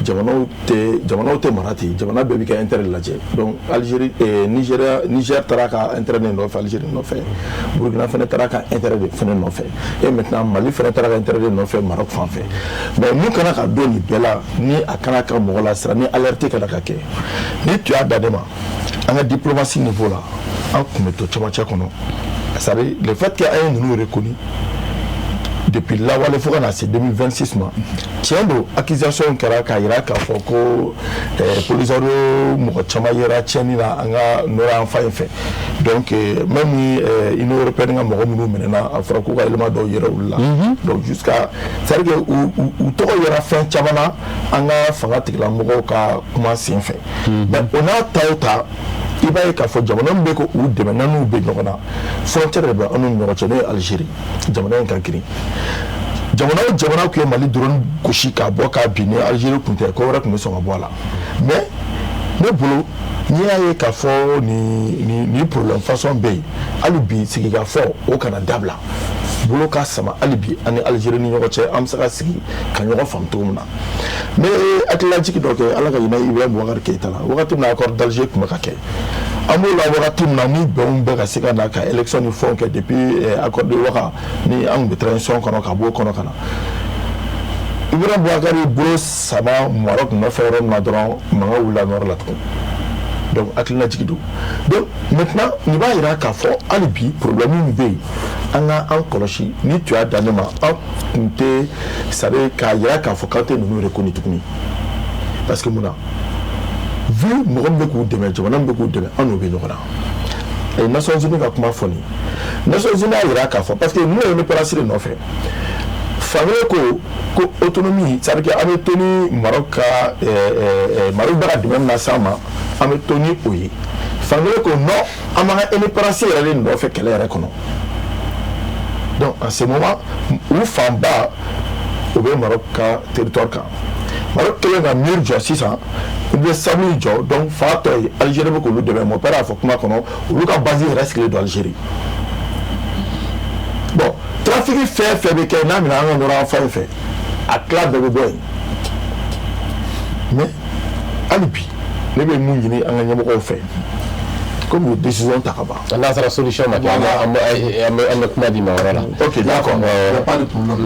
jamanaw tɛ mara ten jamana bɛɛ b'i ka intérêt de lajɛ donc Algérie Niger taara ka intérêt de nɔfɛ Algérie nɔfɛ Burkina fana taara ka intérêt de fana nɔfɛ et maintenant Mali fana taara ka intérêt de nɔfɛ Maroc fan fɛ mais mun kana ka don nin bɛɛ la ni a kana ka mɔgɔ la sira ni alerte kana ka kɛ ni tu y'a da ne ma an ka diplomatie niveau la an kun bɛ to camancɛ kɔnɔ c'est-à-dire le fait que an ye ninnu reconnu depuis lawale fo kana se 2026 ma tiɲɛ don accusation kɛra k'a yira k'a fɔ ko Polisario mɔgɔ caman yera tiɲɛni na an ka nɔrɔ an fa in fɛ donc même ni Union européenne ka mɔgɔ minnu minɛna a fɔra k'u ka élément dɔw yera olu la donc jusqu'à c'est-à-dire que u tɔgɔ yera fɛn caman na an ka fanga tigilamɔgɔw ka kuma sen fɛ mais o n'a ta o ta i b'a ye k'a fɔ jamana min bɛ ko u dɛmɛ n'u bɛ ɲɔgɔn na frontière de bɛ an n'u ɲɔgɔn cɛ n'o ye Algérie jamana in ka girin jamana tun ye Mali dɔrɔn gosi k'a bɔ k'a bin ni Algérie tun tɛ ko wɛrɛ tun bɛ sɔn ka bɔ a la mais ne bolo n'i y'a ye k'a fɔ ni problème façon bɛ yen hali bi sigi ka fɔ o kana dabila bolo ka sama hali bi ani Algérie ni ɲɔgɔn cɛ an bɛ se ka sigi ka ɲɔgɔn faamu cogo min na mais hakililajigi dɔ kɛ Ala ka hinɛ Ibrahim Boubacar Keïta la wagati min na accord d'Alger tun bɛ ka kɛ an b'o la wagati min na ni bɛnw bɛ ka se ka na ka élection ni fɛnw kɛ depuis accord de Ouaga ni an tun bɛ transition kɔnɔ ka bɔ o kɔnɔ ka na Ibrahim Boubacar y'i bolo sama Maroc nɔfɛ yɔrɔ min na dɔrɔn mankan wulila nɔrɔ la tugun donc hakililajigi don donc maintenant nin b'a yira k'a fɔ hali bi problème min bɛ yen an ka an kɔlɔsi ni tu y'a dan ne ma an tun tɛ c'est-à-dire k'a yira k'a fɔ k'an tɛ ninnu reconnu tuguni parce que mun na vu mɔgɔ min bɛ k'u dɛmɛ jamana min bɛ k'u dɛmɛ an n'o bɛ ɲɔgɔn na a ye Nations Unies ka kuma fɔ nin Nations Unies y'a yira k'a fɔ parce que n'o ye indépendance de nɔfɛ fankelen ko autonomie c'est-à-dire que an bɛ to ni Maroc ka Maroc bɛ ka dɛmɛ min lase an ma an bɛ to ni o ye fankelen ko non an b'an ka indépendance yɛrɛ de nɔfɛ kɛlɛ yɛrɛ kɔnɔ donc en ce moment u fanba o bɛ Maroc ka territoire kan Maroc kɛlen ka mur jɔ sisan u bɛ sable jɔ donc fa tɔ ye Algérie bɛ k'olu dɛmɛ mon père a fɔ kuma kɔnɔ olu ka base yɛrɛ sigilen don Algérie bon trafic fɛn fɛn bɛ kɛ n'a minɛ an ka nɔrɔ an fa in fɛ a tila bɛɛ bɛ bɔ yen mais hali bi ne bɛ mun ɲini an ka ɲɛmɔgɔw fɛ comme décision ta ka ban n'a sera solution ma kɛ an bɛ kuma di ma yɔrɔ la ok d'accord pas de problème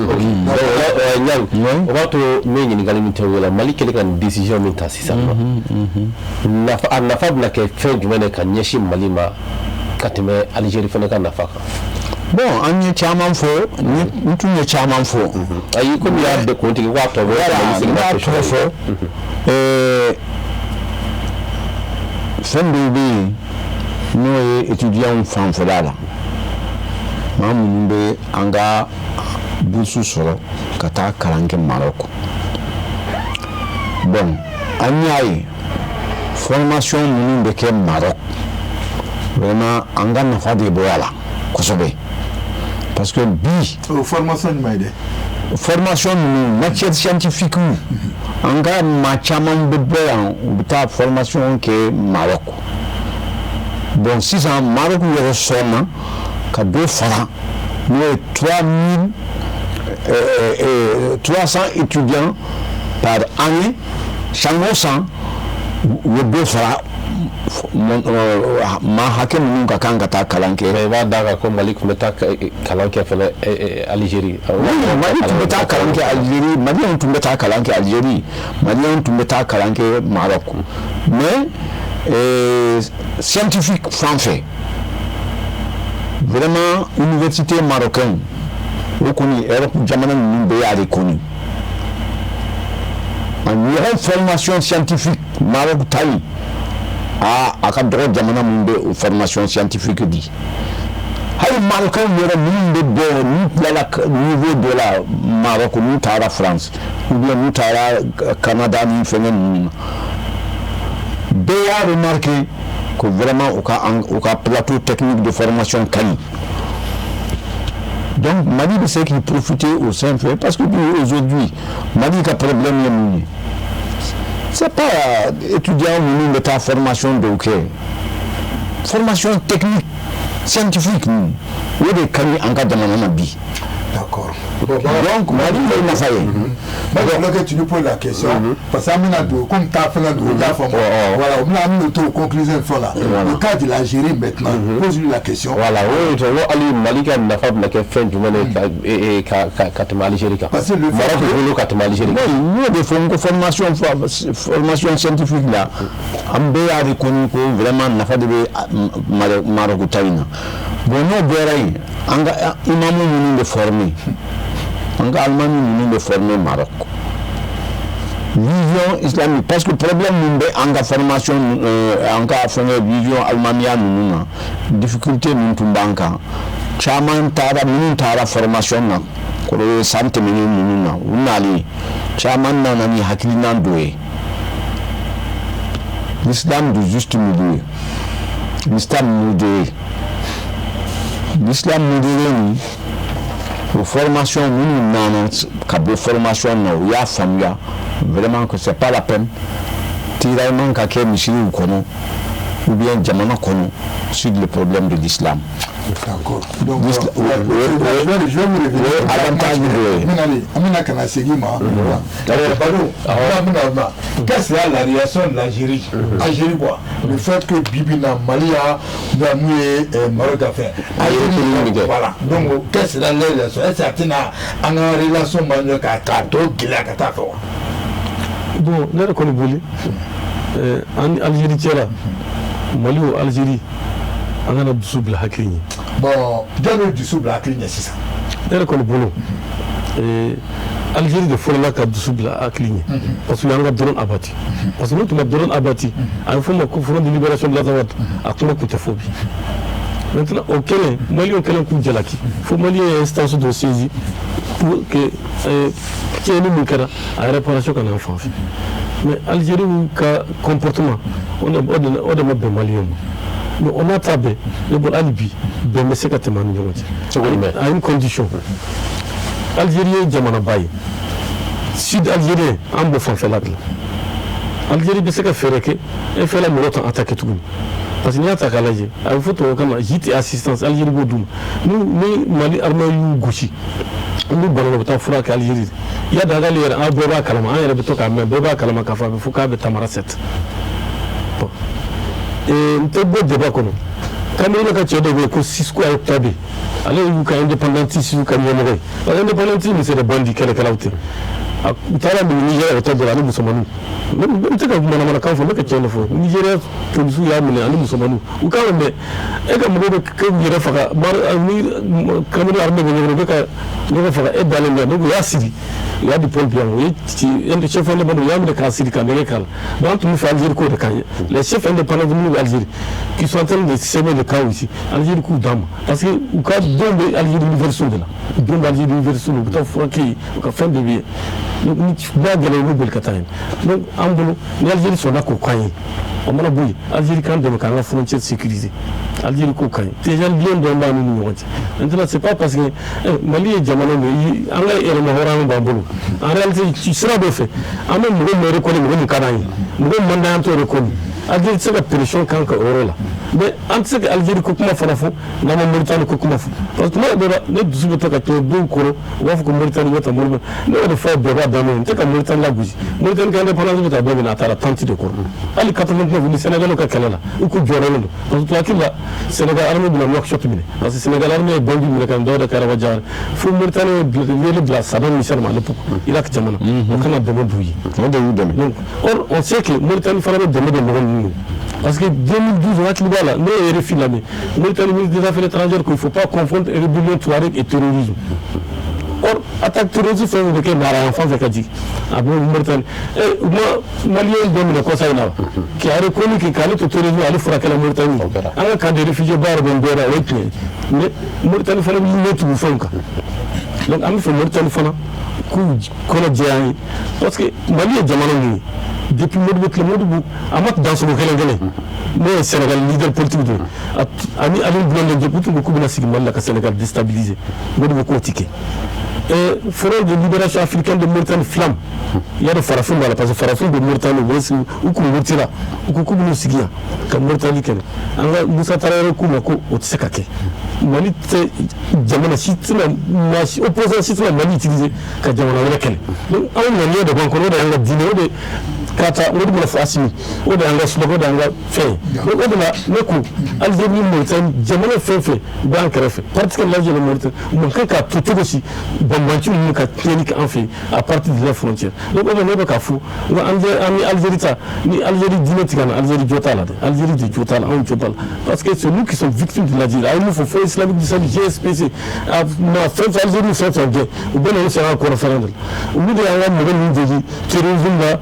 Niang o b'a to ne ye ɲininkali min tɛ o la Mali kɛlen ka nin décision min ta sisan nɔ a nafa bɛna kɛ fɛn jumɛn de ka ɲɛsin Mali ma ka tɛmɛ Algérie fana ka nafa kan bon an ye caman fɔ n tun ye caman fɔ ayi komi i y'a de kuntigi k'a tɔ bɛ n b'a tɔ fɔ fɛn dɔw bɛ yen n'o ye étudiants fanfɛla la maa minnu bɛ an ka bourse sɔrɔ ka taa kalan kɛ Maroc. Bon an y'a ye formation minnu bɛ kɛ Maroc vraiment an ka nafa de bɔ a la kosɛbɛ parce que bi formation jumɛn ye dɛ formation ninnu matière scientifique an ka maa caman bɛ bɔ yan u bɛ taa formation kɛ Maroc. Bon sisan Maroc yɛrɛ sɔnna ka dɔ fara n'o ye 300 étudiants par année chaque an u bɛ dɔ fara maa hakɛ minnu ka kan ka taa kalan kɛ. i b'a d'a kan ko Mali tun bɛ taa kalan kɛ fɛnɛ Algérie. Mali tun bɛ taa kalan kɛ Algérie, Maliyɛnw tun bɛ taa kalan kɛ Algérie, Maliyɛnw tun bɛ taa kalan kɛ Maroc. Mais scientifique fan fɛ vraiment université marocaine o kɔni Europe jamana ninnu bɛɛ y'a de kɔni. En ɲɔgɔn formation scientifique Maroc ta in a ka dɔgɔ jamana min bɛ o formation scientifique di. Hali Marocain yɛrɛ minnu bɛ bɔ n'u tilala niveau dɔ la Maroc n'u taara France ou bien n'u taara Canada ni fɛngɛ ninnu na bɛɛ y'a remarqué que vraiment u ka plateau technique de formation ka ɲi. Donc Mali bɛ se k'i profiter au sein fait parce que aujourd'hui Mali ka problème ye mun ye c'est pas étudiant minnu bɛ taa formation dɔw kɛ formation technique scientifique o de ka ɲi an ka jamana na bi. D'accord. Donc Mali bɛ nafa ye. Donc tu nous poses la question parce que amina do comme ta fait la do la forme. Voilà, on a mis le conclusion là. Le cas de l'Algérie maintenant, pose-lui la question. Voilà, oui, to ali Mali ka nafa bla ke fen jumane ka tɛmɛ Algérie kan. Parce que le Maroc bolo ka tɛmɛ Algérie. Nous de formation scientifique là, an bɛɛ y'a reconnu ko vraiment nafa de bɛ Maroc ta in na. Bon n'o bɔra yen an ka imamu minnu bɛ former an ka alimami minnu bɛ former Maroc vision islamique parce que problème min bɛ an ka formation an ka fɛngɛ vision alimamiya ninnu na difficulté min tun b'an kan caman taara minnu taara formation na kɔrɔ ye san tɛmɛnen ninnu na u nalen caman nana ni hakilina dɔ ye l'islam du juste milieu l'islam modéré. L'islam modéré ni o formation minnu nana ka bɔ formation na u y'a faamuya vraiment que c'est pas la peine tiraillement ka kɛ misiriw kɔnɔ ou bien jamana kɔnɔ sur le problème de l'islam. D'accord. Donc, je vais vous révéler avantage de Amina kana segima. Qu'est-ce que la réaction de l'Algérie? Algérie quoi? Le fait que Bibi na Mali a mouillé Maroc a fait. Voilà. Donc, qu'est-ce que la réaction? Est-ce que tu as une relation manuelle qui a bon, ne le connais en Algérie tiara Mali ou Algérie on a du souble hakini. Bon, j'avais du souble hakini c'est ça. Ne le connais Algérie de fola ka du souble hakini parce que on a drone abattu. Parce que nous tu m'as drone abattu. Il faut me front de libération de la Zawad à tout le phobie. Maintenant au Kenya, Mali au Kenya coup jalaki. Faut Mali instance de saisie pour que qui est nous kara à réparation qu'on enfant. Mais Algérie ka comportement on a de Malien. On a tabé le bon alibi ben c'est que à une condition. Algérien jamana baye. Sud Algérien en bo fan felat. Algérie be se ka fere ke e fait la molotan attaquer tout. Parce qu'il y a ta kalaje il faut to comme JT assistance Algérie bodum nous Mali armée yu gochi nous balo ta fura ka Algérie ya daga le a beba kalama an yere beto ka me beba kalama ka fa be fuka be tamara set bon et nte bo débat kono kamera ka tiodo be ko Cisco ay tabe ale yu ka indépendantiste yu ka yemore parce que indépendantiste c'est des bandits kala kala outé tara mi Nigeria to do la musulmanu même te ka mana kan fo meka chelo fo Nigeria to su ya mi ani musulmanu u ka me e ka mo be ke yere fa ka mar ni kamera arme be be ka donc il dans les mer donc il y a Syrie il y a du pompier les chefs indépendants il y a des cas Syrie quand donc nous faisons Algérie de Kanye les chefs indépendants de l'Algérie qui sont en train de semer le chaos ici Algérie coup d'âme parce que au cas d'ombre Algérie universelle là d'ombre Algérie universelle au cas franqué au cas fin de vie donc nous va gagner le bel Qatar donc en boulot l'Algérie sont là qu'au Kanye on m'a dit Algérie quand même quand la frontière sécurisée Algérie ko Kanye déjà bien dans la nous maintenant c'est pas parce que Mali et Diamano mais anga et le mahorano bambolo en réalité tu seras de fait en même me reconnaît me kanani me mandat to reconnaît Algérie c'est la pression quand que euro là mais en ce que Algérie ko kuma fana fo na Mauritanie ko kuma fo parce que moi de dusu to ka to do ko wa fo ko Mauritanie wata mo no de fa be ba dano te ka Mauritanie la buji Mauritanie ka indépendance ta be na tara tanti de ko ali 89 ni Sénégal ko kala la ko jorolo parce que toi là Sénégal armée de la workshop mine parce que Sénégal armée bangi mine kan do da karawa jar fo Mauritanie le bla Saddam Hussein ma le pour Irak jamana on kana de mo duyi on de yu dem donc or on sait que Mauritanie fara de mo parce que 2012 on a trouvé là mais RFI là mais Mauritanie ministre des Affaires étrangères qu'il faut pas confondre rébellion touareg et terrorisme. Or attaque terroriste fait de que mara enfant fait dit ah bon Mauritanie et moi malien domine le conseil là qui a reconnu que quand le terrorisme allait frapper la Mauritanie en cas de réfugiés bar bendera avec mais Mauritanie fallait lui tout faire donc ami fait Mauritanie fana ku kono jani parce que Mali est jamano depuis Modibo amat dans ce gele mais Sénégal leader politique de ami Ali Blonde de beaucoup beaucoup na sigmal la Sénégal déstabilisé Modibo ko ticket et front de libération africaine de Mauritanie flamme il y a de Farafin là parce que Farafin de Mauritanie ou ko Mauritania ou ko no sigia comme Mauritanie ken anga Moussa Traoré ko ko otsekake Mali jamana sitina machi opposant sitina Mali utilisé ka jamana wala ken donc on a de banko de anga dino de kata wodi mo fasimi wodi anga slogo de anga fe donc wodi la neko Algérie Mauritanie jamana fe banque refe parce que l'Algérie Mauritanie mon ka tout aussi bambanci mu ka clinique en fait à partir de la frontière donc on ne pas fou on Algérie ta ni Algérie dinotique Algérie jota là Algérie de jota là on jota parce que c'est nous qui sommes victimes de l'Algérie il faut faire islamique du salut GSPC ma France Algérie fait un bien ou bien on sera encore référendum ou nous de la modèle de terrorisme là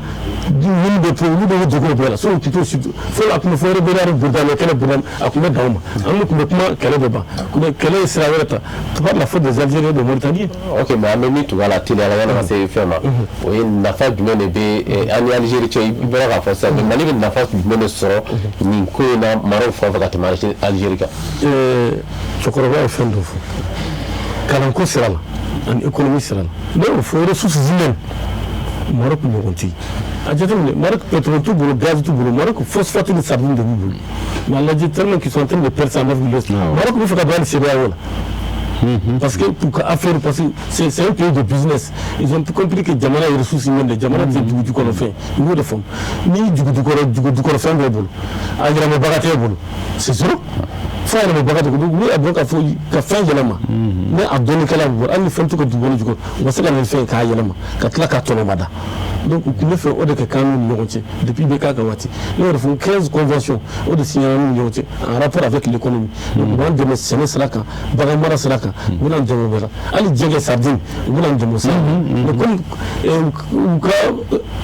nous de problème de groupe là sont plutôt faut la pour faire rebelle dans le quel problème à comment dauma on comment quel débat quel est sera par la faute des Algériens de Mauritanie. Ok mais ameni tu voilà télé la c'est ferme oui na fa du mene be ani Algérie tu ibera ka fa ça mais mali na fa du mene soro ni ko na maro fa ka tama Algérie ka je crois pas fin de fou kalanko sera là en économie sera là mais il faut ressources humaines Maroc mo gonti adjacent Maroc pétrole tout le gaz tout le Maroc phosphate de sardine de boulot mais la dit tellement qu'ils sont en train de perdre ça Maroc il faut qu'à c'est là parce que pour affaire parce que c'est un pays de business ils ont compris que Jamana est ressources humaines de Jamana c'est du qu'on fait nous de fond ni du qu'on fait un boulot agra me bagater boulot c'est sûr faire me bagater boulot oui donc il faut qu'à faire yelama mais à donner quel boulot on fait tout que du boulot du coup on va se la faire qu'à yelama qu'à la tonomada donc on fait au de que quand nous depuis Beka Kawati nous font 15 conventions au de signer en rapport avec l'économie donc on de mes sera quand bagamara sera quand vous en demandez allez djege sardine vous en demandez comme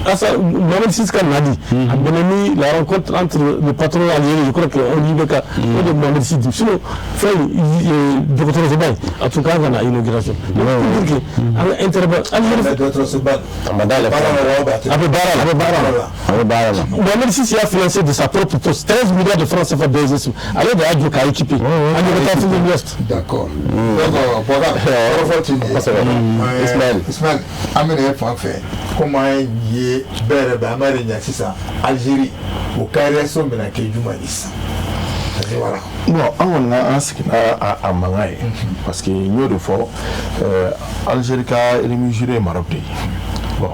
asa Mohamed Siska Nadi a donné la rencontre entre le patron algérien je crois que on y Beka et de Mohamed Siska sinon fait docteur Zebay en tout cas on a inauguration donc pour dire que intervenir Algérie docteur Zebay Mohamed Sissi a financé de sa propre poche 13 milliards de francs CFA BSS. Alors de Adjo qui a équipé. D'accord. Ismaël, Amine fait comment il est belle c'est ça. Algérie, au carré somme na Kejumanis. Voilà. Bon, on a un skill à Mangaï parce que nous de fois Algérie a éliminer Maroc. Bon.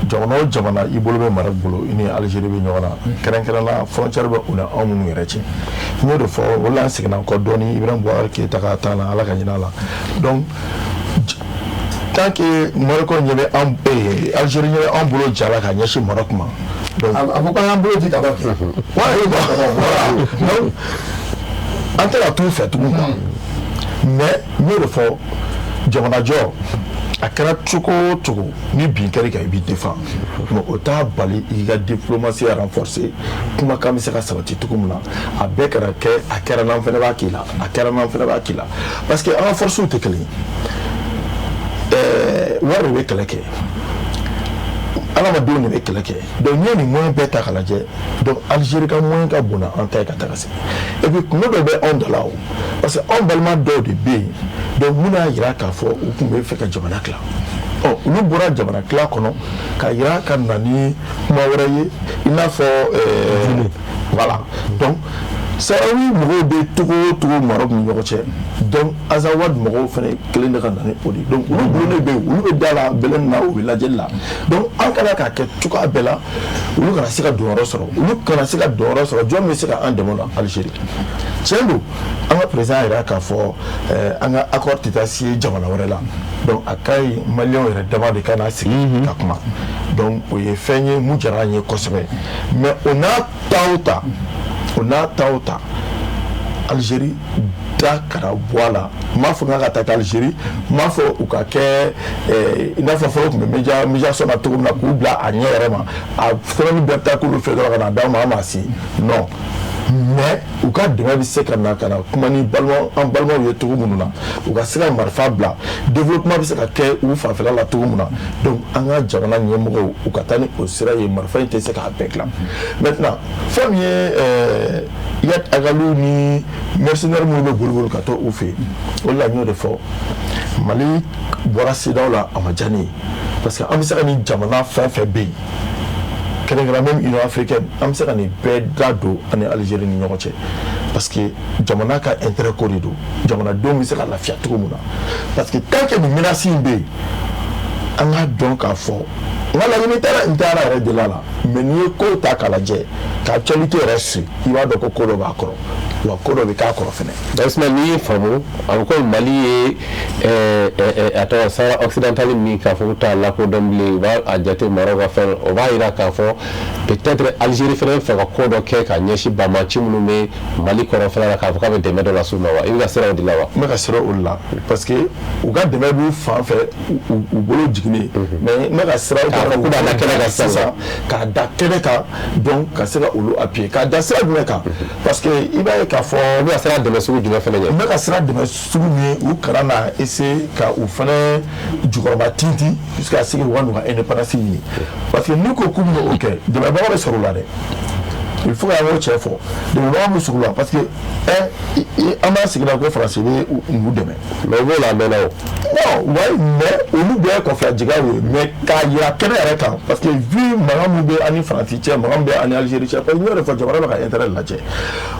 Jamana i bolo be Maroc bolo ini Algérie be ñogona keren la frontière be una amu yere ci ñu do fo wala signa ko doni Ibrahim Boubacar ki taka tana ala ka ñina la donc tant que Maroc ñebe am Algérie ñebe am bolo jala ka ñeshi Maroc ma donc amu ko am bolo di ka ba donc entre la tout fait tout mais ñu do fo jamana jɔ a kɛra cogo o cogo ni bin kɛra kan i b'i défend mais o t'a bali i ka diplomatie renforcer kumakan bɛ se ka sabati cogo min na a bɛɛ kɛra kɛ a kɛra n'an fɛnɛ b'a k'i la a kɛra n'an fɛnɛ b'a k'i la parce que an ka forces tɛ kelen wari de bɛ kɛlɛ kɛ adamadenw de bɛ kɛlɛ kɛ donc n'i ye nin moyen bɛɛ ta k'a lajɛ donc Algérie ka moyen ka bon an ta ye ka taga segin et puis kungo dɔ bɛ anw da la o parce que anw balima dɔw de bɛ yen donc mun y'a yira k'a fɔ u tun bɛ fɛ ka jamana tila olu bɔra jamana tila kɔnɔ ka yira ka na ni kuma wɛrɛ ye i n'a fɔ voilà donc Sahraoui mɔgɔw bɛ togo o togo Maroc ni ɲɔgɔn cɛ donc Azawad mɔgɔw fɛnɛ kelen de ka na ni o de donc olu gulonnen bɛ yen olu bɛ da la bɛlɛnin na u bɛ lajɛli la donc an kana k'a kɛ cogoya bɛɛ la olu kana se ka donyɔrɔ sɔrɔ olu kana se ka donyɔrɔ sɔrɔ jɔn bɛ se ka an dɛmɛ o la Algérie tiɲɛ don an ka président yɛrɛ k'a fɔ an ka accord tɛ taa se jamana wɛrɛ la donc a ka ɲi maliyɛnw yɛrɛ dama de ka na sigi ka kuma donc o ye fɛn ye mun diyara an ye kosɛbɛ mais o n'a ta o ta Algérie da kana bɔ a la n m'a fɔ k'a ka taa Algérie n m'a fɔ u ka kɛ i n'a fɔ fɔlɔ tun bɛ média sɔnna cogo min na k'u bila a ɲɛ yɛrɛ ma a sɛbɛnni bɛɛ bɛ taa k'olu fɛ dɔrɔn ka na d'aw ma an ma se non mais u ka dɛmɛ bɛ se ka na kuma ni an balimaw ye cogo minnu na u ka se ka marifa bila développement bɛ se ka kɛ u fanfɛla la cogo min na donc an ka jamana ɲɛmɔgɔw u ka taa ni o sira ye marifa in tɛ se k'a bɛɛ dilan maintenant fɛn min ye Yat Agalou ni mercenaires minnu bɛ boli ka to u fɛ o de la n y'o de fɔ Mali bɔra CEDEAO la a ma diya ne ye parce que an bɛ se ka ni jamana fɛn fɛn bɛ yen kɛrɛnkɛrɛn même Union africaine an bɛ se ka nin bɛɛ da don ani Algérie ni ɲɔgɔn cɛ parce que jamana ka intérêt ko de don jamanadenw bɛ se ka lafiya cogo min na parce que tant que nin menace in bɛ yen an k'a dɔn k'a fɔ n ka laɲini tɛ n taara yɛrɛ de la mais n'i ye ko ta k'a lajɛ ka actualité yɛrɛ su i b'a dɔn ko dɔ b'a kɔrɔ wa ko dɔ bɛ k'a kɔrɔ fɛnɛ. Ismaël n'i ye faamu a bɛ ko Mali ye a tɔgɔ Sahara occidental min k'a fɔ k'u t'a lakodɔn bilen u b'a jate Maroc ka fɛn o b'a jira k'a fɔ peut-être Algérie fɛnɛ bɛ fɛ ka ko dɔ kɛ ka ɲɛsin banmaci minnu bɛ Mali kɔrɔnfɛla la k'a fɔ k'a bɛ dɛmɛ dɔ las'u ma wa i bɛ ka siran o de la wa. N bɛ ka siran o de la parce que u ka dɛmɛ b'u fan fɛ u bolo jiginnen mais n bɛ ka siran k'a fɔ k'u b'a da kɛnɛ kan sisan k'a da kɛnɛ kan donc ka se ka olu appuyer k'a da sira jumɛn kan parce que i b'a ye k'a fɔ n bɛ ka siran dɛmɛ sugu jumɛn fɛnɛ ɲɛ. N bɛ ka siran dɛmɛ sugu min u kana na essayer ka u fɛnɛ jukɔrɔma tintin jusqu'à ce que u ka n'u ka indépendance ɲini parce que n'i ko k'u bɛna o kɛ dɛmɛbaga bɛ sɔrɔ o la dɛ. Il faut que y'o cɛ fɔ dɛmɛbaga bɛ sugu la parce que an b'a sigi la ko faransi bɛ u dɛmɛ mais u b'o la mɛnna o. non oui mais olu bɛɛ kɔfɛ jigaw ye mais k'a yira kɛnɛ yɛrɛ kan parce que vu mankan min bɛ ani faransi cɛ mankan bɛ ani Algérie cɛ parce que n y'o de fɔ jamana bɛ ka intérêt lajɛ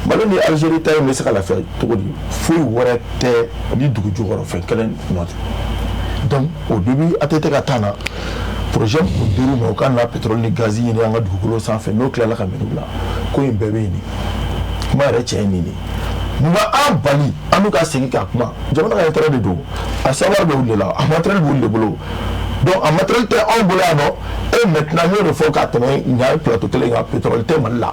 Mali ni Algérie ta in bɛ se ka lafiya cogo di foyi wɛrɛ tɛ ni dugu jukɔrɔ fɛn kelen nɔ tɛ donc au début a tɛ ka taa na projet mun dir'u ma u ka na pétrole ni gaz ɲini an ka dugukolo sanfɛ n'o tilala ka minɛ u la ko in bɛɛ bɛ yen kuma yɛrɛ cɛ ye nin de mun b'an bali an bɛ ka segin k'a kuma jamana ka intérêt de don a savoir bɛ olu de la a matériel b'olu de bolo donc a matériel tɛ anw bolo yan nɔ et maintenant n y'o de fɔ ka tɛmɛ ɲan plateau kelen kan pétrole tɛ Mali la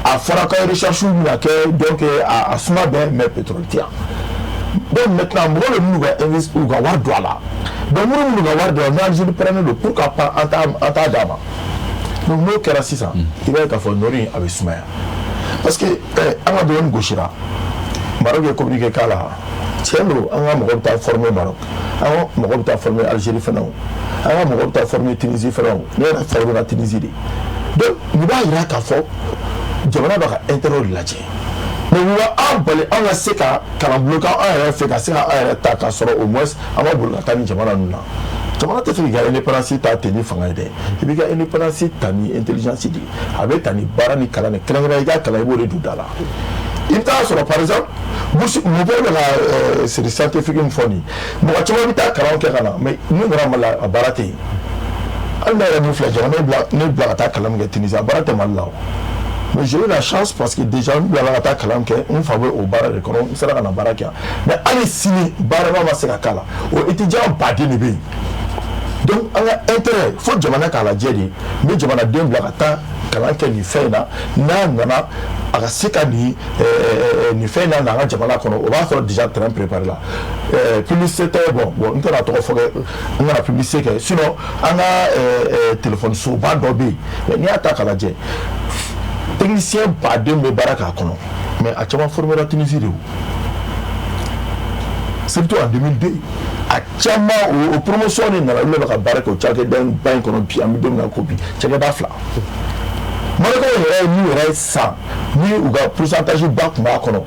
a fɔra ka recherche bɛna kɛ donc a suma bɛɛ mais pétrole tɛ yan donc maintenant mɔgɔ bɛ minnu bɛ investir u ka wari don a la donc minnu ka wari don a la ni Algérie pɛrɛnnen don pour ka pan an t'a d'a ma donc n'o kɛra sisan i b'a ye k'a fɔ nɔri in a bɛ sumaya parce que an ka dɔɔnin gosira Maroc ye communiqué k'a la tiɲɛ don an ka mɔgɔ bɛ taa former Maroc an ka mɔgɔ bɛ taa former Algérie fana o an ka mɔgɔ bɛ taa former Tunisie fana o ne yɛrɛ former na Tunisie de donc nin b'a yira k'a fɔ jamana b'a ka intérêt de lajɛ mais u b'an bali an ka se ka kalanbolo kɛ an yɛrɛ fɛ ka se ka an yɛrɛ ta k'a sɔrɔ au moins an ma boli ka taa ni jamana ninnu na jamana tɛ se k'i ka indépendance ta ten ni fanga ye dɛ i b'i ka indépendance ta ni intelligence de a bɛ ta ni baara ni kalan de kɛrɛnkɛrɛn i ka kalan i b'o de don da la i bɛ taa sɔrɔ par exemple mɔgɔw bɛ ka série scientifique min fɔ nin mɔgɔ caman bɛ taa kalan kɛ ka na mais n'u nana Mali la a baara tɛ yen hali n'a yɛrɛ min filɛ jamana ne bila ka taa kalan min kɛ Tunisie a baara tɛ Mali la o mais j'ai eu la chance parce que déjà n bilala ka taa kalan kɛ n fa bɛ o baara de kɔnɔ n sera ka na baara kɛ mais hali sini baaraba ma se ka k'a la o étudiant baden de bɛ yen donc an ka intérêt fo jamana k'a lajɛ de n bɛ jamanaden bila ka taa kalan kɛ nin fɛn in na n'a nana a ka se ka nin fɛn in na n'an ka jamana kɔnɔ o b'a sɔrɔ déjà terrain préparé la publicité tɛ bon n tɛna tɔgɔ fɔ kɛ n kana publicité kɛ sinon an ka téléphone soba dɔ bɛ yen mais n'i y'a ta k'a lajɛ technicien baden bɛ baara k'a kɔnɔ mais a caman formé la Tunisie de o surtout en 2002 a caman o promotion de nana olu bɛ ka baara kɛ o cakɛda ba in kɔnɔ bi an bɛ don min na ko bi cakɛda 2 Marocain yɛrɛ ye min yɛrɛ san ni u ka pourcentage ba tun b'a kɔnɔ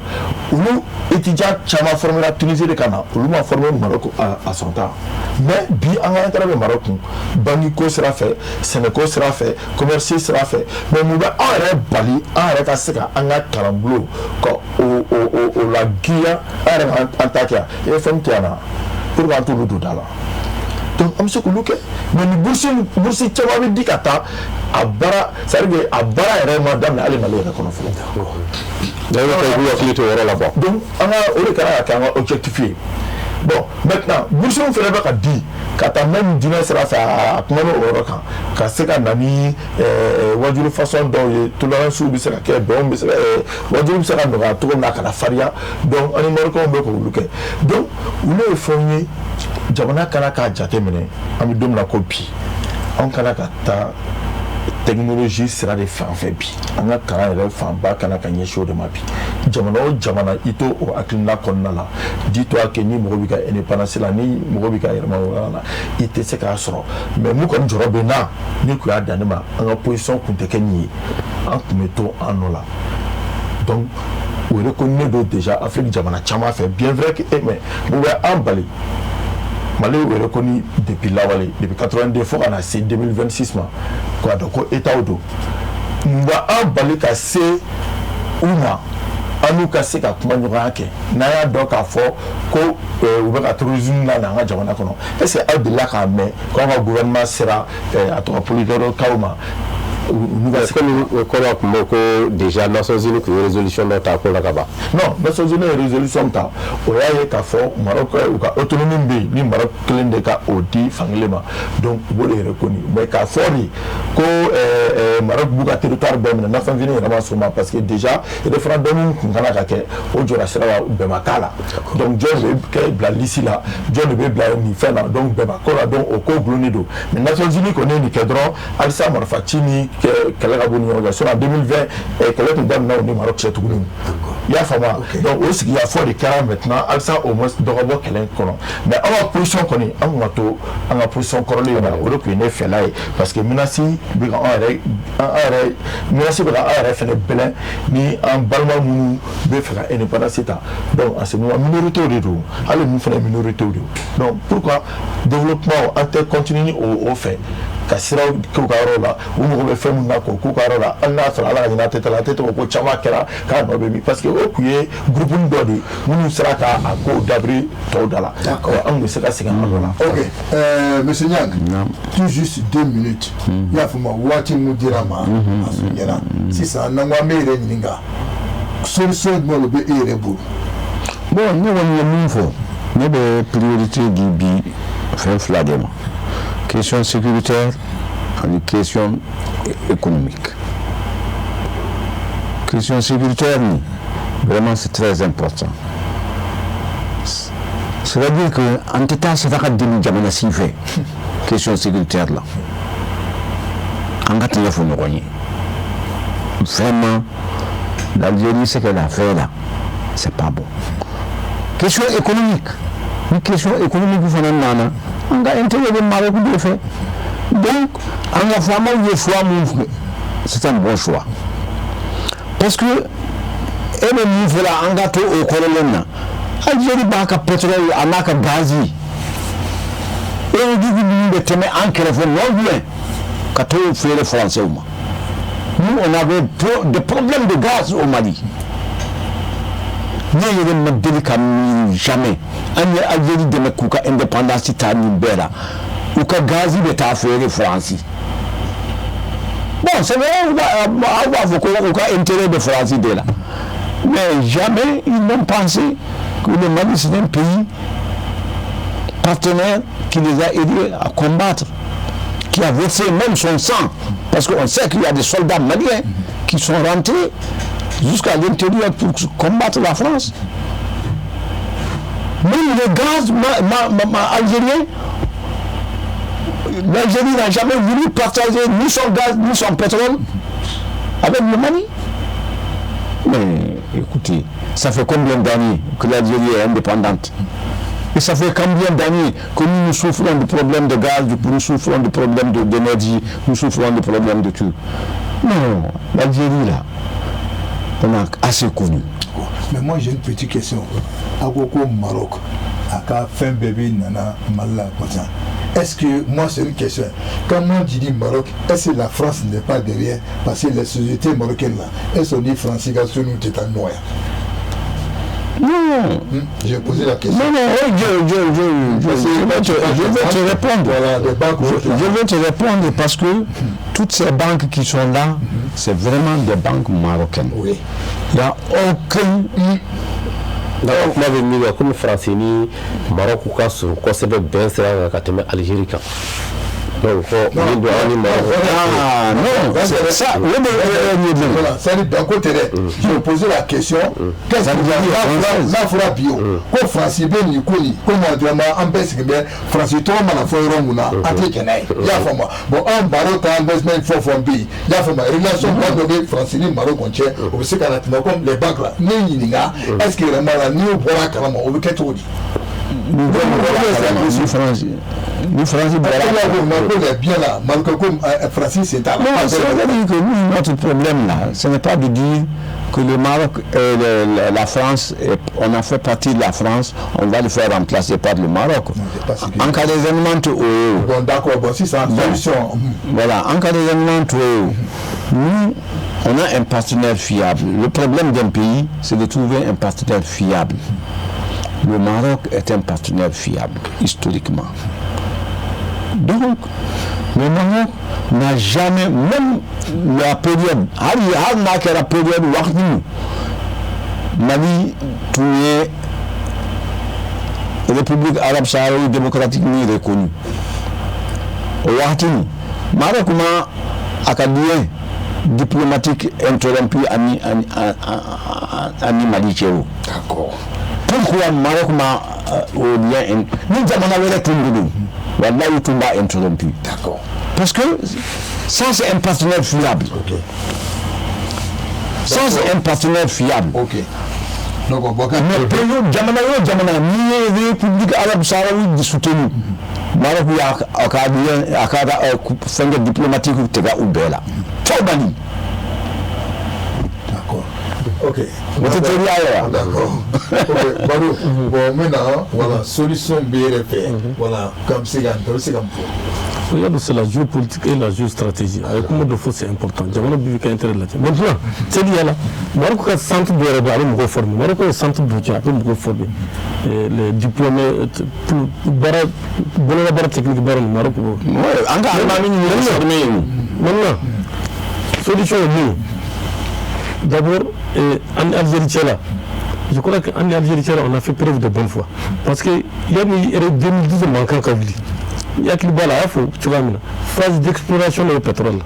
olu étudiants caman formé la Tunisie de ka na olu ma formé Maroc à son temps mais bi an ka intérêt bɛ Maroc kun banque ko sira fɛ sɛnɛko sira fɛ commerce sira fɛ mais mun bɛ an yɛrɛ bali an yɛrɛ ka se ka an ka kalanbolo ka o la giriya an yɛrɛ an ta kɛ yan EFM tɛ yan na pour que an t'olu don da la donc an bɛ se k'olu kɛ mais ni bourse caman bɛ di ka taa a baara c'est-à-dire que a baara yɛrɛ ma daminɛ hali Mali yɛrɛ kɔnɔ fɔlɔ. donc k'u hakili to o yɔrɔ la quoi. donc an ka o de kan ka kɛ an ka objectif ye bon maintenant bourse fɛnɛ bɛ ka di ka taa même diinɛ sira fɛ a kuma na o yɔrɔ kan ka se ka na ni wajulu façon dɔw ye tolérance bɛ se ka kɛ bɛnw bɛ se ka wajulu bɛ se ka nɔgɔya cogo min na ka na farinya donc an ni Marocains bɛ k'olu kɛ donc olu ye fɛnw ye jamana kana k'a jate minɛ an bɛ don min na ko bi an kana ka taa technologie sira de fan fɛ bi an ka kalan yɛrɛ fanba kana ka ɲɛsin o de ma bi jamana o jamana i to o hakilina kɔnɔna la dis-toi que ni mɔgɔ bɛ ka indépendance la ni mɔgɔ bɛ ka yɛlɛma wɛrɛ la i tɛ se k'a sɔrɔ mais mun kɔni jɔrɔ bɛ na ni kun y'a dan ne ma an ka position kun tɛ kɛ nin ye an kun bɛ to an nɔ la donc o reconnu don déjà Afrique jamana caman fɛ bien vrai que mais mun bɛ an bali Mali est reconnu depuis lawale depuis 82 fo ka na se 2026 ma quoi donc ko état o do mba an bali ka se uma anu ka se ka kuma ɲɔgɔnya kɛ n'a y'a dɔn k'a fɔ ko u bɛ ka tourisme na n'an ka jamana kɔnɔ est ce que aw delila k'a mɛn ko an ka gouvernement sera a tɔgɔ politiciens ma kɔrɔ kun bɛ ko déjà Nations Unies kun ye résolution dɔ ta ko la ka ban. non Nations Unies ye résolution ta o y'a ye k'a fɔ Maroc u ka autonomie bɛ yen ni Maroc kelen de ka o di fankelen ma donc u b'o de reconnu mais k'a fɔ de ko Maroc b'u ka territoire bɛɛ minɛ Nations Unies yɛrɛ ma sɔn ma parce que déjà référendum kun kan ka kɛ o jɔra sira la bɛɛ ma k'a la donc jɔn de bɛ bila liste la jɔn de bɛ bila nin fɛn na donc bɛɛ ma k'o la donc o ko gulonnen don mais Nations Unies kɔni ye nin kɛ dɔrɔn halisa marifa ci ni kɛlɛ ka bɔ ni ɲɔgɔn cɛ sinon en 2020 kɛlɛ tun daminɛ o ni Maroc cɛ tuguni i y'a faamu donc o sigikafɔ de kɛra maintenant halisa au moins dɔ ka bɔ kɛlɛ kɔnɔ mais an ka position kɔni an kun ka to an ka position kɔrɔlen na o de tun ye ne fɛla ye parce que menace bɛ ka an yɛrɛ menace bɛ ka an yɛrɛ fɛnɛ bɛlɛn ni an balima minnu bɛ fɛ ka indépendance ta donc à ce moment minorité de don hali ninnu fɛnɛ minorité de don donc pourquoi développement an tɛ continuer o fɛ ka siraw k'u ka yɔrɔ la u mago bɛ fɛn min na k'o k'u ka yɔrɔ la hali n'a sɔrɔ ala ka ɲinɛ a tɛ taa la a tɛ tɔgɔ ko caman kɛra k'a nɔ bɛ min parce que o tun ye groupe dɔ de minnu sera k'a ko dabiri tɔw da la an tun bɛ se ka segin an nɔ la. ok monsieur Niang tout juste 2 minutes i y'a fɔ ma waati mun dira ma a surunyana sisan n'an ko an bɛ yɛrɛ ɲininka solution jumɛn de bɛ e yɛrɛ bolo. bon ne kɔni ye min fɔ ne bɛ priorité di bi fɛn fila de ma. Question sécuritaire et question économique. Question sécuritaire, vraiment c'est très important. C'est-à-dire qu'en tout cas, c'est pas de jamana si fait. Question sécuritaire là. En cas de vraiment, l'Algérie, ce qu'elle a fait là, c'est pas bon. Question économique. Une question économique, vous faites nana. On a intérêt de Maroc de fait. Donc, on a vraiment eu choix, c'est un bon choix. Parce que, et le niveau là, on a tout au colonel. Algérie n'a pas de pétrole, on n'a pas de gaz. Et on dit que nous devons en téléphone non bien, quand on fait le français. Nous, on avait des problèmes de gaz au Mali. Nous n'avons pas de jamais. Anya Algérie de Mekouka indépendance tani bela ou ka gazi de ta faire France. Bon, c'est vrai, on va avoir intérêt de France de là. Mais jamais ils n'ont pensé que le Mali c'est un pays partenaire qui les a aidés à combattre, qui a versé même son sang, parce qu'on sait qu'il y a des soldats maliens qui sont rentrés jusqu'à l'intérieur pour combattre la France. Même le gaz algérien, l'Algérie n'a jamais voulu partager ni son gaz ni son pétrole avec le Mali. Mais écoutez, ça fait combien d'années que l'Algérie est indépendante? Et ça fait combien d'années que nous souffrons de problèmes de gaz, nous souffrons de problèmes d'énergie, nous souffrons de problèmes de tout. Non, l'Algérie là, on a assez connu. Mais moi j'ai une petite question. Agoko Maroc, Aka fin bébé nana Mala Kwatan. Est-ce que, moi c'est une question, quand moi je dis Maroc, est-ce que la France n'est pas derrière? Parce que les sociétés marocaines là, est-ce qu'on dit France, nous t'es en noir? Non. J'ai posé la question. Non, je vais te répondre. Voilà, je vais te répondre parce que toutes ces banques qui sont là, c'est vraiment des banques marocaines. Oui. Il n'y a aucun... comme France ni Maroc ou quoi, c'est bien ça Algérie. Donc, ça, c'est d'un côté, je me posais la question, qu'est-ce que vous avez la bio, comme France, ben, comme on dit, France, tout le monde a fait un rond, il y a fait moi. Bon, un Maroc, un investment for from B, il y a fait ma relation, France, ni Maroc, on tient, on sait qu'on a comme les banques là, ni est-ce que le mal ni au bois, carrément, on veut qu'être au dit. Nous Français, bien là, comme Francis, c'est à c'est-à-dire que nous, notre problème là, ce n'est pas de dire que le Maroc et la France, on a fait partie de la France, on va le faire remplacer par le Maroc. En cas d'événement, bon, d'accord, bon, si c'est une solution. Voilà, en cas d'événement, nous, on a un partenaire fiable. Le problème d'un pays, c'est de trouver un partenaire fiable. Le Maroc est un partenaire fiable, historiquement. Donc, le Maroc n'a jamais, même la période, la période où Mali, Touné, République arabe saharaoui démocratique ni reconnue. Au Ouattini, Maroc a acadien diplomatique interrompu à Mali. D'accord. Pourquoi Maroc m'a au lien nous avons interrompu. D'accord. Parce que ça c'est un partenaire fiable. Ok. Ça c'est un partenaire fiable. Ok. Donc on voit mais Jamana ni République arabe saharaoui soutenu. Maroc a fait une diplomatique ou bella. Tobani. D'accord. Ok. D'accord. Bon, maintenant, voilà, solution BRF. Voilà, comme c'est comme Regarde, c'est la géopolitique et la géostratégie. Avec comment de force c'est important. J'aimerais bien qu'il y ait intérêt là-dessus. Maintenant, c'est lié là. Maroc est le centre de réparer, me reformer. Maroc est le centre de budget, me reformer. Les diplômés, pour la technique, Maroc. Oui, maintenant, solution est mieux. D'abord, en Algérie, là, je crois qu'en Algérie, on a fait preuve de bonne foi. Parce qu'il y a 2012 manquant qu'à lui. Il y a qu'il là, tu vois, phase d'exploration du pétrole.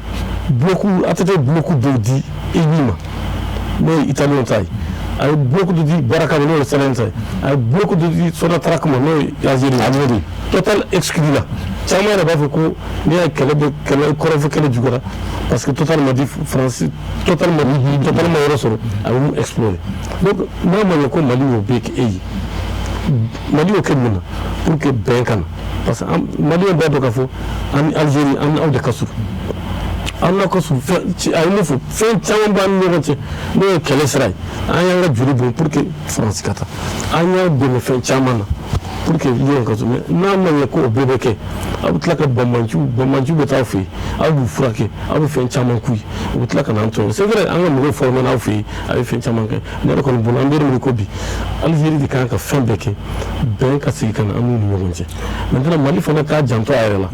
Beaucoup d'audits et Nima. Mais Italiens taille. Avec beaucoup d'audits, Barakabano, le Salensai. Avec beaucoup d'audits, Sonatrakmo, Algérie. Total exclu là. Tiens, moi, là-bas, il y a quel du Gora. Parce que totalement dit français, totalement ressort, a exploré. Donc, moi, je suis Mali au Bec et Mali au Kenya pour que Benkan. Parce que Mali est d'abord en Algérie, en Audekassou. En Audekassou, fait un ban de Kélesraï. Il y a un jury pour que France Kata. Il y a un bon fait Chamana. Pour que vous ayez un bébé, vous avez un Bamanchu, vous avez fait, vous fraquez, vous faites un chamancoui, vous avez un Anton. C'est vrai, on a formé un fait, avec fait un chamancoui, on a un bon ambiance de Kobi. Algérie, il y a un fin béquet, bien cassé, il y a un nouveau. Maintenant, Mali, il faut que Janto aille là.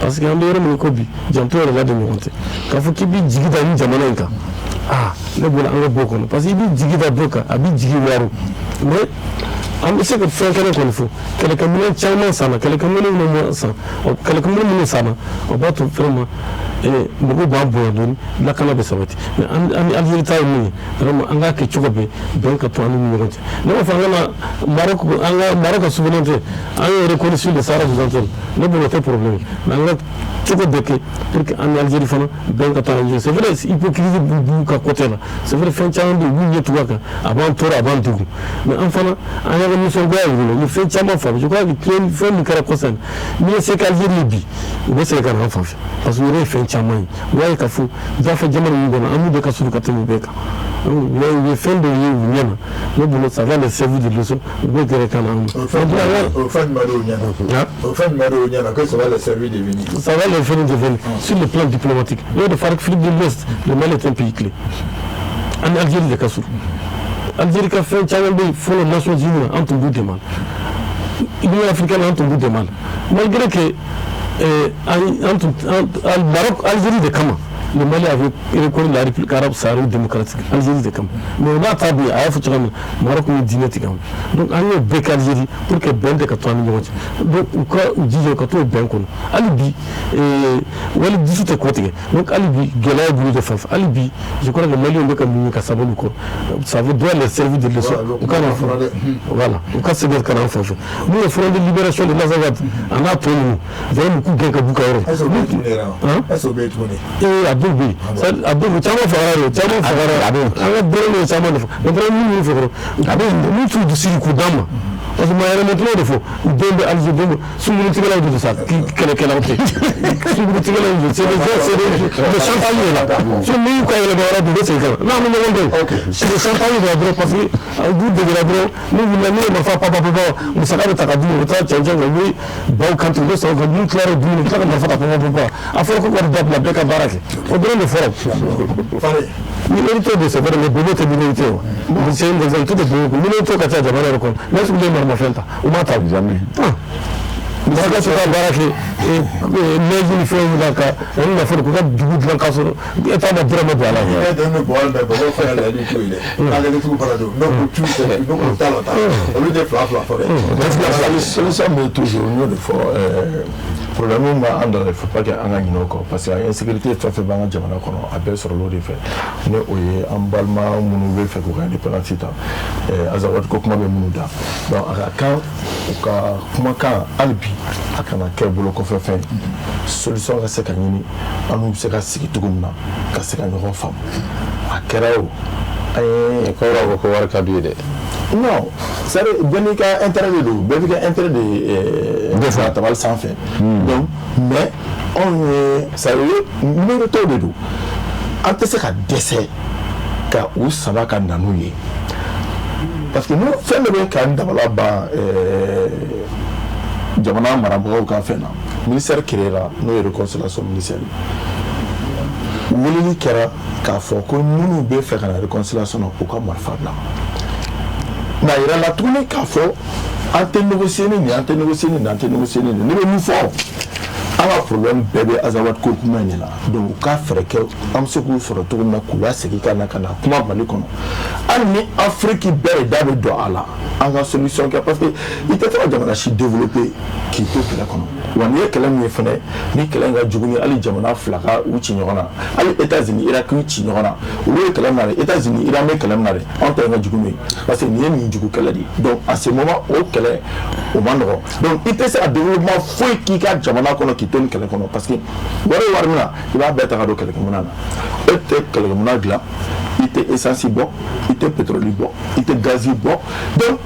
Parce qu'il y a un nouveau Kobi, Janto est là de nous monter. Quand vous avez dit que vous avez dit ah, le bon angle beaucoup. Parce qu'il dit que vous avez dit que vous avez dit que vous avez dit an bɛ se ka fɛn kɛnɛ kɔni fɔ kɛlɛkɛminɛ caman sanna kɛlɛkɛminɛ minnu san kɛlɛkɛminɛ minnu sanna o b'a to vraiment mɔgɔw b'a bonya dɔɔni lakana bɛ sabati mais an ni Algérie ta ye min ye vraiment an k'a kɛ cogo bɛɛ bɛn ka to an ni ɲɔgɔn cɛ ne b'a fɔ an ka Maroc ka souveraineté an y'o reconnu sur le Sahara occidental ne bolo o tɛ problème mais an ka cogo bɛɛ kɛ pour que an ni Algérie fana bɛn ka to an ni ɲɔgɔn cɛ c'est vrai hypocrisie b'u ka côté la c'est vrai fɛn caman bɛ yen u b'u ɲɛ tugu a kan a b'an tɔɔrɔ a b'an degun mais an fana an y'an ka nisɔngoya yir'u la u ye fɛn caman faamu je crois que fɛn min kɛra kɔsan n'i ye se ka Algérie ye bi u bɛ segin ka na an fan fɛ parce que o yɛrɛ ye fɛn caman ye u y'a ye k'a fɔ dafɛ jamana ninnu kɔnɔ an b'u bɛɛ ka surun ka tɛmɛ u bɛɛ kan u ye fɛn dɔw ye u ɲɛna ne bolo ça va les servir de leçon u b'o gɛrɛ ka na an ma. o fɛn jumɛn de y'o ɲɛna que ça va les servir de venir. Ça va les faire devenir sur le plan diplomatique. Lors de l'Afrique de l'Ouest, le Mali est un pays clé. En Algérie, de Kassour. Algérie a fait un challenge pour les Nations Unies en tout bout de mal. L'Union africaine en tout bout de mal. Malgré que Maroc, Algérie de Kama, le Mali avait reconnu la République arabe saharienne démocratique. Algérie de Kama. Mais on a tablé à F. Maroc est dynamique. Donc, on a bec Algérie pour que Ben de Katouani Montse. Donc, on dit que tout est bien connu. Alibi, Wali dit tout est côté. Donc, Alibi, Gela Boulou de Faf. Alibi, je crois que le Mali on est comme Kassabo Luko. Ça veut doit les servir de leçon. Voilà. Au cas c'est bien qu'on a fait. Nous, le Front de libération de Nazawad, on a pour nous. Vraiment beaucoup de Boukaoro. Est-ce que Abdul Abdul chama fagaro aga dole chama no no dole ni fagaro abin ni tu du siri ku dama parce que ma yana mutlo de fo dembe algérie su mu tigala du sa kele kele ote su mu tigala du c'est le champagne là su mu ko ele bara du c'est ça non non non c'est le champagne de bro parce que au bout de la bro nous la ne ma fa papa mu saka ta kadu ta chanja oui bon quand tu le sens comme nous clair du nous ta ma fa papa afro ko ko da bla ka barake o dole le forum minorité de ce le boulot de minorité c'est une des activités de minorité ka ta jabara ko mais su le marma fenta o mata jamais daga su ka barake mais il faut que on la faut que du bout de la casse état de drame de la et de me boire de boire faire la nuit tout il est avec tout parado non tu sais non talent au lieu de fla la solution mais toujours nous de fois problème ma anda il faut pas que anga ñino ko parce que insécurité fa ba nga jamana kono abel sur lo de fait ne oye ambalma munu be fe ko ga indépendance ta azawat ko kuma be munu da donc aka ka kuma ka albi akana ke bolo ko fe solution ga se ka ñini anu se ka sigi tugumna ka se ka ñoko fam akera o ay ko ro ko war ka bi de non c'est bien que intérêt de l'eau bien que intérêt de faire tabac sans fait donc mais on est ça est minorité de l'eau en fait c'est qu'à décès qu'à où ça va qu'à nanouiller parce que nous fait le bien qu'à d'abord bas jamana marabout qu'à faire là ministère créera nous réconciliation ministère wuli kɛra k'a fɔ ko minnu bɛ fɛ ka na réconciliation na u ka marifa bila nka yɛrɛ la tuguni k'a fɔ an tɛ négocier ni nin an tɛ négocier ni nin an tɛ négocier ni nin ne bɛ min fɔ an ka problème bɛɛ bɛ Azawad ko kuma in de la donc u ka fɛɛrɛ kɛ an bɛ se k'u sɔrɔ cogo min na k'u lasegin ka na ka na kuma Mali kɔnɔ hali ni Afrique bɛɛ da bɛ don a la an ka solution kɛ parce que i tɛ fɛ ka jamana si développer k'i to kɛlɛ kɔnɔ wa n'i ye kɛlɛ min ye fɛnɛ ni kɛlɛ in ka jugu ni hali jamana fila ka u ci ɲɔgɔn na hali États-Unis Irak y'u ci ɲɔgɔn na olu ye kɛlɛ min na dɛ États-Unis Iran bɛ kɛlɛ min na dɛ anw ta ye ka jugu n'o ye parce que nin ye nin jugu kɛlɛ de ye donc à ce moment o kɛlɛ o man nɔgɔn donc i tɛ se ka développement foyi k'i ka jamana kɔnɔ k'i to nin kɛlɛ kɔnɔ parce que wari ye wari min na i b'a bɛɛ ta ka don kɛlɛkɛminɛn na e tɛ kɛlɛkɛminɛn dilan i tɛ essence bɔ i tɛ pétrole bɔ i tɛ gaz bɔ donc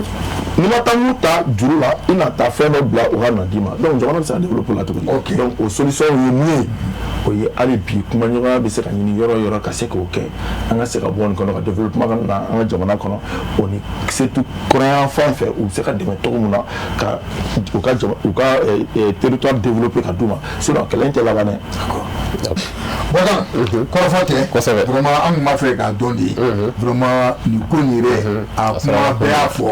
n'i ma taa mun ta juru la i na taa fɛn dɔ bila o ka na d'i ma donc jamana bɛ se ka développer la tuguni donc o solution ye min ye o ye hali bi kuma ɲɔgɔnya bɛ se ka ɲini yɔrɔ o yɔrɔ ka se k'o kɛ an ka se ka bɔ nin kɔnɔ ka développement ka na an ka jamana kɔnɔ o ni surtout kɔrɔyan fan fɛ u bɛ se ka dɛmɛ cogo min na ka u ka territoire développer ka d'u ma sinon kɛlɛ in tɛ laban dɛ. Bon, kɔrɔfɔ tɛ vraiment an kun b'a fɛ k'a dɔn de vraiment nin ko nin yɛrɛ a kuma bɛɛ y'a fɔ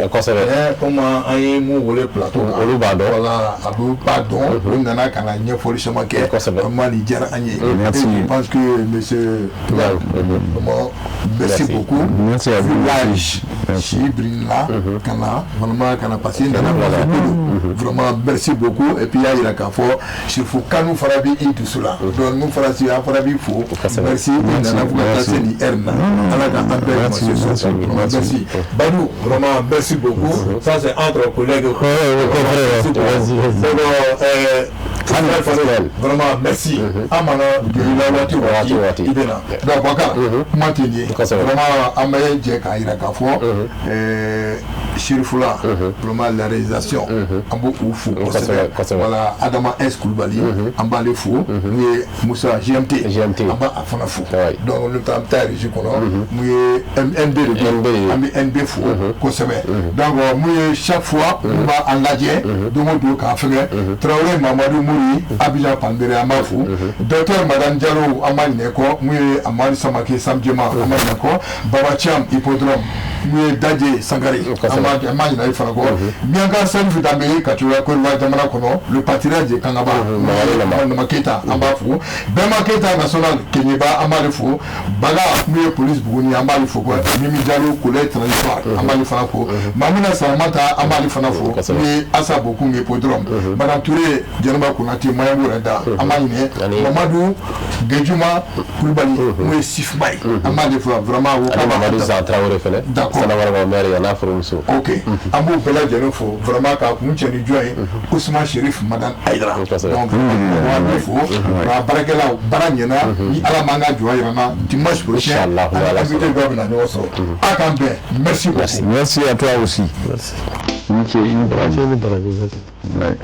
comme an ye mun wele plateau kan olu b'a dɔn voilà a b'a dɔn o nana ka na ɲɛfɔli caman kɛ vraiment nin diyara an ye et je pense que monsieur vraiment merci beaucoup village si Brina kana vraiment kana passer nana vraiment merci beaucoup et puis y'a yira k'a fɔ Chérifou Kanu fana bi i dusu la donc nous fana si an fana bi fo merci nana fo ka taa se nin heure na ala ka an bɛɛ merci Badou vraiment merci beaucoup ça c'est entre collègues vraiment merci an mana joli la waati i bɛna donc Bakar kuma tɛ nin ye vraiment an bɛ jɛ k'a yira k'a fɔ Chérifou la vraiment la réalisation an b'o fo kosɛbɛ voilà Adama S Kulubali an b'ale fo mun ye Musa GMT an b'a fana fo donc olu bɛ taa régie kɔnɔ mun ye NB de an bɛ NB fo kosɛbɛ donc mun ye chaque fois mun b'an lajɛ don o don k'a fɛngɛ Traoré Mamadou Mouri Abidjan Panbere an b'a fo docteur Madame Diallo an b'a ɲinɛ kɔ mun ye Amadu Samake Sam Jema an b'a ɲinɛ kɔ Baba Thiam Hippodrome mun ye Dadje Sangare an b'a ɲinɛ i fana kɔ Mianka Salif Danbele Kacoya Côte d'Ivoire jamana kɔnɔ le patriarche de Kangaba Nama Keita an b'a fo Bɛma Keita national Kenyeba an b'ale fo Baga mun ye police Buguni an b'ale fo Mimi Diallo collège transitoire an b'ale fana fo Mamuna Saramata an b'ale fana fo mun ye Assa Bokum Hippodrome Madame Touré Jɛnɛba Konate Mayamu Reda an b'a ɲinɛ Mamadou Gedjuma Kulubali mun ye Sifmaye an b'ale fo vraiment Mamadou Zan Traoré fɛnɛ Sanawara maire yana furumuso ok an b'u bɛɛ lajɛlen fo vraiment k'a kun cɛ ni jɔn ye Ousmane Chérif Madane Aïdara donc an bɛ fo k'a baarakɛlaw baara ɲɛna ni ala m'an ka jɔ yɛrɛ na dimanche prochain an ka invité dɔ bɛna ɲɔgɔn sɔrɔ a k'an bɛn merci beaucoup merci à toi aussi merci ni baraji ni baraji